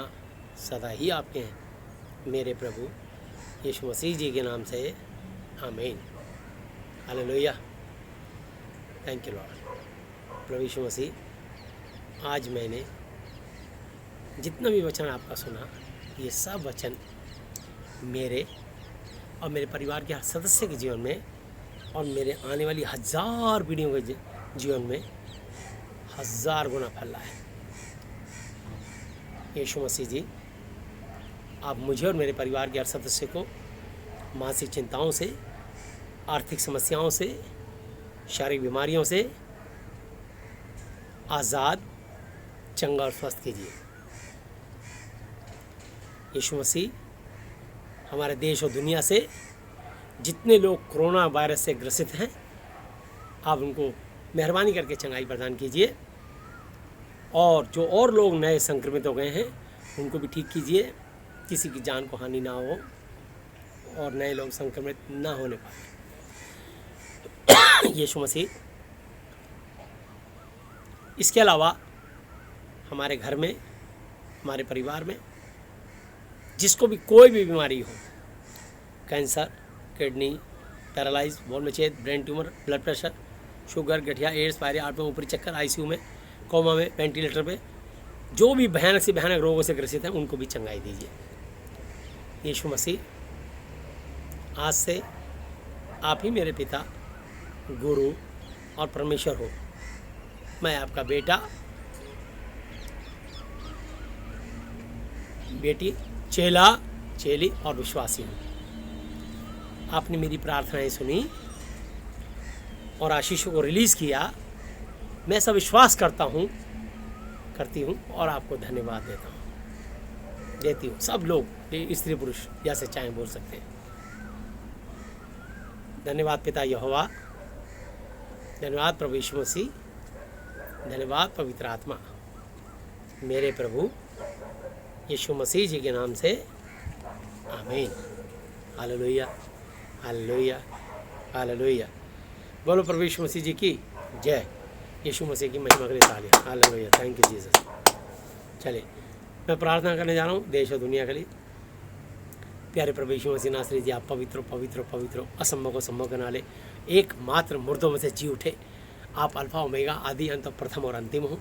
सदा ही आपके हैं। मेरे प्रभु यीशु मसीह जी के नाम से आमीन। हालेलुया। Thank you lord. प्रभु यीशु मसीह, आज मैंने जितना भी वचन आपका सुना, ये सब वचन मेरे और मेरे परिवार के हर सदस्य के जीवन में और मेरे आने वाली 1000 पीढ़ियों के जीवन में 1000 गुना फल लाए। यीशु मसीह जी, आप मुझे और मेरे परिवार के हर सदस्य को मानसिक चिंताओं से, आर्थिक समस्याओं से, शारीरिक बीमारियों से आज़ाद, चंगा और स्वस्थ कीजिए। यीशु मसीह, हमारे देश और दुनिया से जितने लोग कोरोना वायरस से ग्रसित हैं, आप उनको मेहरबानी करके चंगाई प्रदान कीजिए, और जो और लोग नए संक्रमित हो गए हैं उनको भी ठीक कीजिए, किसी की जान को हानि ना हो और नए लोग संक्रमित ना होने पाए। यीशु मसीह, इसके अलावा हमारे घर में, हमारे परिवार में जिसको भी कोई भी बीमारी हो, कैंसर, किडनी, पैरालाइज, बोन में छेद, brain tumour, blood pressure, sugar, गठिया, एड्स, पायरिया, आंतों में ऊपरी चक्कर, आईसीयू में, कोमा में, वेंटिलेटर पे, जो भी भयानक से भयानक रोगों से ग्रसित हैं उनको भी चंगाई दीजिए। यीशु मसीह, आज से आप ही मेरे पिता, गुरु और परमेश्वर हो। मैं आपका बेटा, बेटी, चेला, चेली और विश्वासी हूँ। आपने मेरी प्रार्थनाएं सुनी और आशीषों को रिलीज़ किया। मैं ऐसा विश्वास करती हूँ और आपको धन्यवाद देती हूँ। सब लोग, स्त्री पुरुष जैसे चाहें बोल सकते हैं। धन्यवाद पिता यहोवा, धन्यवाद प्रभु यीशु मसीह, धन्यवाद पवित्र आत्मा। मेरे प्रभु यीशु मसीह जी के नाम से आमीन। Hallelujah, hallelujah, hallelujah. बोलो प्रभु यीशु मसीह जी की जय। यीशु मसीह की महिमा के लिए तालियां। Hallelujah, thank you Jesus. चलिए, मैं प्रार्थना करने जा रहा हूँ देश और दुनिया के लिए। प्यारे प्रभु यीशु मसीह नासरी जी, आप पवित्र पवित्र पवित्र, असंभव को संभव करने वाले, एकमात्र मुर्दों में से जी उठे, आप अल्फा ओमेगा, आदि अंत, प्रथम और अंतिम हो,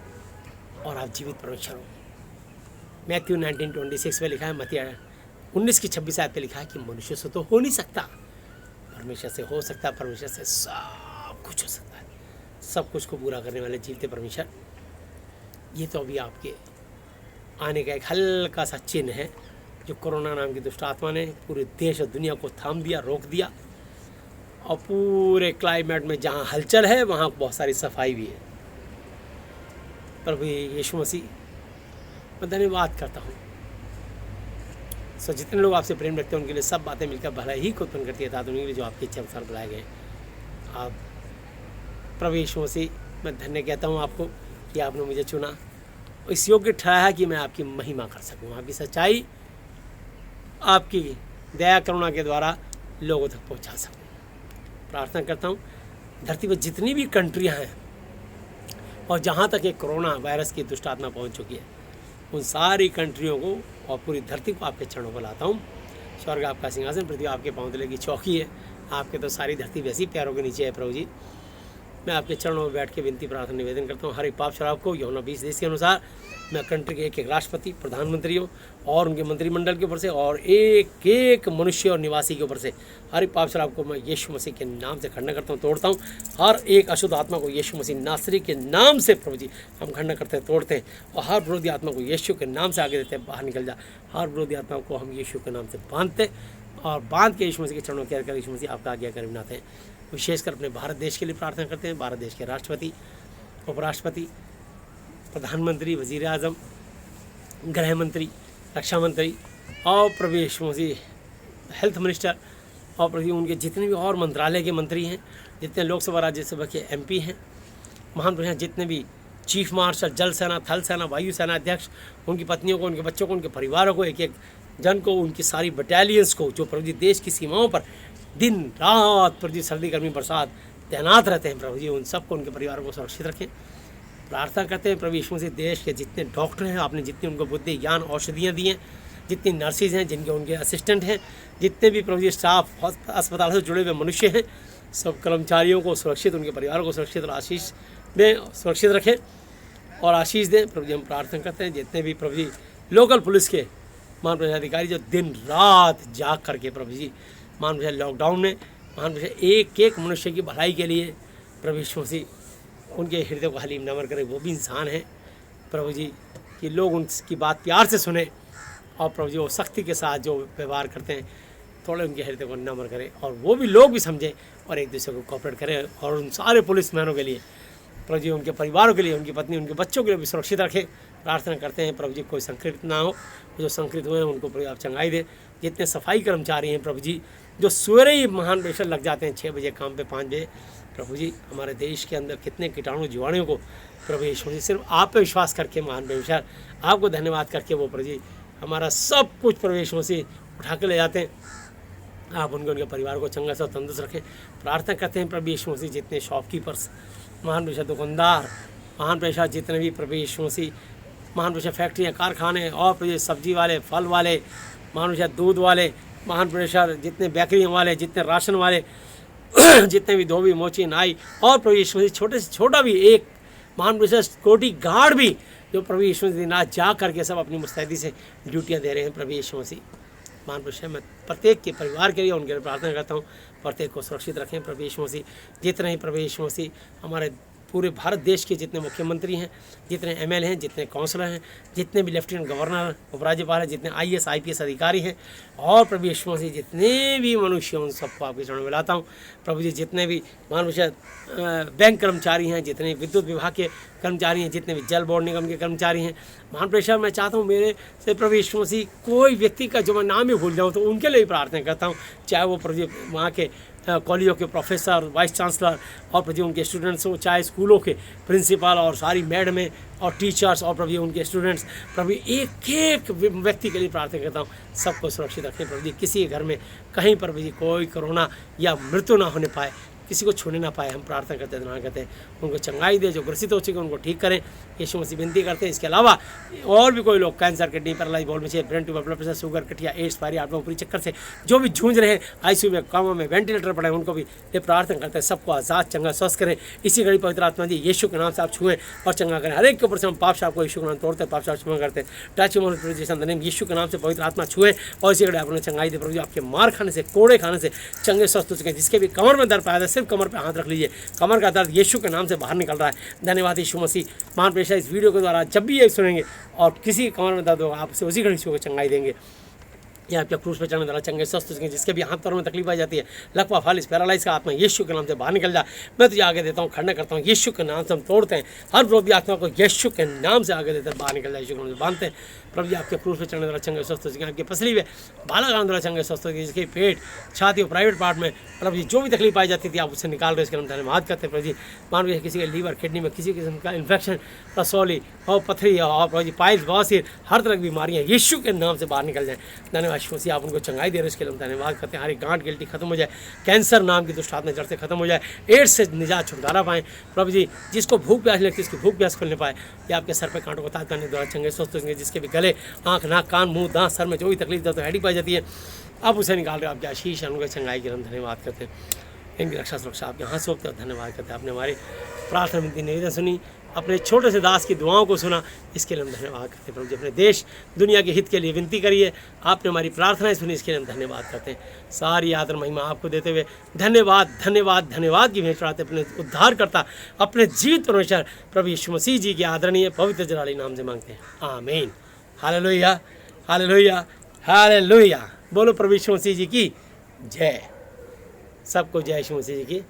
और आप जीवित परमेश्वर हो। मैथ्यू 19:26 में लिखा है, मत्ती 19:26 आयत पे लिखा है कि मनुष्य से तो हो नहीं सकता, परमेश्वर से हो सकता है, परमेश्वर से सब कुछ हो सकता है। सब कुछ को पूरा करने वाले जीवते परमेश्वर, ये तो अभी आपके आने का एक हल्का सा चिन्ह है, जो कोरोना नाम की दुष्ट आत्मा ने पूरे देश और दुनिया को थाम दिया, रोक दिया, और पूरे क्लाइमेट में जहाँ हलचल है वहाँ बहुत सारी सफाई भी है। प्रभु यीशु मसीह, मैं धन्यवाद करता हूँ। सो जितने लोग आपसे प्रेम रखते हैं उनके लिए सब बातें मिलकर भला ही को उत्पन्न करती है, ताकि उनके लिए जो आपकी इच्छा अनुसार बुलाए गए। आप प्रभु यीशु मसीह, मैं धन्य कहता हूँ आपको कि आपने मुझे चुना, इस योग्य ठहराया कि मैं आपकी महिमा कर सकूँ, आपकी सच्चाई, आपकी दया करुणा के द्वारा लोगों तक पहुँचा सकूँ। प्रार्थना करता हूँ धरती पर जितनी भी कंट्रियाँ हैं और जहाँ तक एक कोरोना वायरस की दुष्ट आत्मा पहुँच चुकी है, उन सारी कंट्रियों को और पूरी धरती को आपके चरणों पर लाता हूँ। स्वर्ग आपका सिंहासन, पृथ्वी आपके पाँव तले की चौकी है, आपके तो सारी धरती वैसी पैरों के नीचे है। प्रभु जी, मैं आपके चरणों में बैठ के विनती प्रार्थना निवेदन करता हूँ, हर एक पाप शराब को यूहन्ना 20:10 के अनुसार मैं कंट्री के एक एक राष्ट्रपति, प्रधानमंत्रियों और उनके मंत्रिमंडल के ऊपर से, और एक एक मनुष्य और निवासी के ऊपर से हर एक पाप शराब को मैं यीशु मसीह के नाम से खंडन करता हूँ, तोड़ता हूँ। हर एक अशुद्ध आत्मा को यीशु मसीह नासरी के नाम से प्रभु जी हम खंडन करते हैं, तोड़ते हैं, और हर विरोधी आत्मा को यीशु के नाम से आगे देते हैं, बाहर निकल जा। हर विरोधी आत्मा को हम यीशु के नाम से बांधते और बांध के यीशु मसीह के चरणों के यीशु मसीह आपका आज्ञाकारी बनाते हैं। विशेषकर अपने भारत देश के लिए प्रार्थना करते हैं। भारत देश के राष्ट्रपति, उपराष्ट्रपति, प्रधानमंत्री, वजीर आज़म, गृह मंत्री, रक्षा मंत्री और प्रभु यीशु मसीह हेल्थ मिनिस्टर, और प्रभु उनके जितने भी और मंत्रालय के मंत्री हैं, जितने लोकसभा राज्यसभा के MP हैं, महान प्रभु जितने भी चीफ मार्शल, जल सेना, थल सेना, वायु सेना अध्यक्ष, उनकी पत्नियों को, उनके बच्चों को, उनके परिवारों को एक एक जन को, उनकी सारी बटालियंस को जो प्रभु जी देश की सीमाओं पर दिन रात प्रभु जी सर्दी गर्मी बरसात तैनात रहते हैं, प्रभु जी उन सबको, उनके परिवार को सुरक्षित रखें। प्रार्थना करते हैं प्रभु यीशु मसीह, देश के जितने डॉक्टर हैं, आपने जितनी उनको बुद्धि ज्ञान औषधियाँ दी हैं, जितनी नर्सिस हैं, जिनके उनके असिस्टेंट हैं, जितने भी प्रभु जी स्टाफ अस्पताल से जुड़े हुए मनुष्य हैं, सब कर्मचारियों को सुरक्षित, उनके परिवार को सुरक्षित और आशीष दें, सुरक्षित रखें और आशीष दें। प्रभु जी हम प्रार्थना करते हैं जितने भी प्रभु जी लोकल पुलिस के महान अधिकारी जो दिन रात जाग करके प्रभु जी महान लॉकडाउन में महान एक एक मनुष्य की भलाई के लिए प्रभु यीशु मसीह उनके हृदय को हलीम नमर करें। वो भी इंसान है प्रभु जी कि लोग उनकी बात प्यार से सुने और प्रभु जी वो सख्ती के साथ जो व्यवहार करते हैं थोड़े उनके हृदय को नमर करें और वो भी लोग भी समझें और एक दूसरे को कोऑपरेट करें। और उन सारे पुलिसमैनों के लिए प्रभु जी, उनके परिवारों के लिए, उनकी पत्नी, उनके बच्चों के लिए भी सुरक्षित रखें। प्रार्थना करते हैं प्रभु जी कोई संक्रमित ना हो, जो संक्रमित हुए हैं उनको प्रभु आप चंगाई दे। जितने सफाई कर्मचारी हैं प्रभु जी जो सवेरे ही महान प्रेशर लग जाते हैं 6 बजे काम पे 5 बजे, प्रभु जी हमारे देश के अंदर कितने कीटाणु जीवाणुओं को प्रभु यीशु मसीह सिर्फ आप पे विश्वास करके महान प्रेशर आपको धन्यवाद करके वो प्रभु जी हमारा सब कुछ प्रभु यीशु मसीह उठा के ले जाते हैं। आप उनके परिवार को चंगा सा तंदुरुस्त रखें। प्रार्थना करते हैं प्रभु यीशु मसीह जितने शॉपकीपर्स महान प्रेशर दुकानदार महान प्रेशर जितने भी प्रभु यीशु मसीह महान प्रेशर फैक्ट्रियाँ कारखाने और प्रभु सब्जी वाले फल वाले महान प्रेशर दूध वाले महान प्रेशर जितने बेकरियों वाले जितने राशन वाले जितने भी धोबी मोची नाई और प्रभु यीशु मसीह छोटे से छोटा भी एक महान प्रेशर सिक्योरिटी गार्ड भी जो प्रभु यीशु मसीह दिन रात जा करके सब अपनी मुस्तैदी से ड्यूटियाँ दे रहे हैं। प्रभु यीशु मसीह महान प्रेशर मैं प्रत्येक के परिवार के लिए उनके लिए प्रार्थना करता हूँ, प्रत्येक को सुरक्षित रखें। प्रभु यीशु मसीह जितने ही प्रभु यीशु मसीह हमारे पूरे भारत देश के जितने मुख्यमंत्री हैं, जितने एमएलए हैं, जितने काउंसलर हैं, जितने भी लेफ्टिनेंट गवर्नर उपराज्यपाल हैं, जितने आईएएस आईपीएस अधिकारी हैं और प्रभु यीशु मसीह जितने भी मनुष्य हैं उन सबको आपके चरणों में मिलाता हूँ। प्रभु जी जितने भी महान बैंक कर्मचारी हैं, जितने विद्युत विभाग के कर्मचारी हैं, जितने भी जल बोर्ड निगम के कर्मचारी हैं, महान प्रेशर मैं चाहता हूँ मेरे से प्रभु यीशु मसीह कोई व्यक्ति का जो मैं नाम ही भूल जाऊँ तो उनके लिए प्रार्थना करता हूँ, चाहे वो प्रभु वहाँ के कॉलेजों के प्रोफेसर वाइस चांसलर और प्रभु उनके स्टूडेंट्स हो, चाहे स्कूलों के प्रिंसिपल और सारी मैडमें और टीचर्स और प्रभु उनके स्टूडेंट्स, प्रभु एक एक व्यक्ति के लिए प्रार्थना करता हूँ सबको सुरक्षित रखें। प्रभु जी किसी के घर में कहीं पर भी कोई कोरोना या मृत्यु ना होने पाए, किसी को छूने ना पाए, हम प्रार्थना करते हैं, धन्यवाद करते हैं। उनको चंगाई दे, जो ग्रसित हो चुके उनको ठीक करें, यीशु मसीह विनती करते हैं। इसके अलावा और भी कोई लोग कैंसर, किडनी पैरालाइज, बॉल में brain tumour, blood pressure, sugar, गठिया, एड्स, पायरी, आत्मा पूरी चक्कर से जो भी जूझ रहे हैं, आईसीयू में, कामों में, वेंटिलेटर पड़े, उनको भी ये प्रार्थना करते हैं सबको आज़ाद चंगा स्वस्थ करें। इसी घड़ी पवित्र आत्मा जी यीशु के नाम से आप छुएं और चंगा करें। हर एक के ऊपर से हम पाप शाप को यीशु के नाम तोड़ते हैं, पाप शाप क्षमा करते हैं। टच मोन यीशु के नाम से पवित्र आत्मा छुएं और इसी घड़ी आपने चंगाई दे। प्रभु जी आपके मार खाने से, कोड़े खाने से चंगे स्वस्थ हो चुके हैं। जिसके भी कमर में दर्द पाया था सिर्फ कमर पर हाथ रख लीजिए, कमर का दर्द यीशु के नाम से बाहर निकल रहा है। धन्यवाद यीशु मसीह। महान प्रेशर इस वीडियो के द्वारा जब भी ये सुनेंगे और किसी कमर में दर्द होगा आपसे उसी घड़ी को चंगाई देंगे। या आपके क्रूस पे चढ़ने द्वारा चंगे स्वस्थ हो सकें। जिसके भी हाथ पैरों में तकलीफ आ जाती है, लकवा, फालिस, पैरालाइज का आत्मा यीशु के नाम से बाहर निकल जाए। मैं तुझे आगे देता हूँ, खड़ना करता हूँ, यीशु के नाम से हम तोड़ते हैं। हर विरोधी आत्मा को यीशु के नाम से आगे देते हैं, बाहर निकल जाए, यीशु के नाम से बांधते हैं। प्रभु जी आपके क्रूस पे चढ़ने द्वारा चंगे स्वस्थ हो सकें। आपके पसली में बाला गान द्वारा चंगे स्वस्थ हो सकें। जिसके पेट, छाती और प्राइवेट पार्ट में प्रभु जी जो भी तकलीफ पाई जाती थी आप उससे निकाल रहे, इसके नाम धन्यवाद करते हैं। प्रभु जी मान लीजिए किसी के लीवर, किडनी में किसी किस्म का इन्फेक्शन, रसौली और पथरी और प्रभु जी पाइल्स, बवासीर, हर तरह की बीमारियाँ यीशु के नाम से बाहर निकल जाए। धन्यवाद यीशु मसीह, आप उनको चंगाई दे रहे, इसके लिए हम धन्यवाद करते हैं। हमारी गांठ गिल्टी खत्म हो जाए, कैंसर नाम की दुष्ट आत्मा जड़ से खत्म हो जाए, एड्स से निजात छुटकारा पाएँ। प्रभु जी जिसको भूख प्यास लगती है उसकी भूख प्यास खोलने पाए, या आपके सर पे कांटों को ताज करने द्वारा चंगे स्वस्थ होंगे। जिसके भी गले, आँख, नाक, कान, मुंह, दांत, सर में जो भी तकलीफ दर्द हेडिक पाई जाती है आप उसे निकाल रहे हो। आपके आशीष अनुग्रह चंगाई के हम धन्यवाद करते हैं। इनकी रक्षा सुरक्षा आपके यहाँ से होते हैं, धन्यवाद करते हैं। आपने हमारी प्रार्थना विनती निवेदन सुनी, अपने छोटे से दास की दुआओं को सुना, इसके लिए हम धन्यवाद करते हैं। प्रभु जी अपने देश दुनिया के हित के लिए विनती करिए, आपने हमारी प्रार्थनाएं सुनी, इसके लिए हम धन्यवाद करते हैं। सारी आदर महिमा आपको देते हुए धन्यवाद धन्यवाद धन्यवाद की भेंट चढ़ाते अपने उद्धार करता अपने जीवित परमेश्वर प्रभु यीशु मसीह जी के आदरणीय पवित्र जलाली नाम से मांगते हैं, आमीन। Hallelujah hallelujah hallelujah. बोलो प्रभु यीशु मसीह जी की जय। सबको जय यीशु मसीह जी की।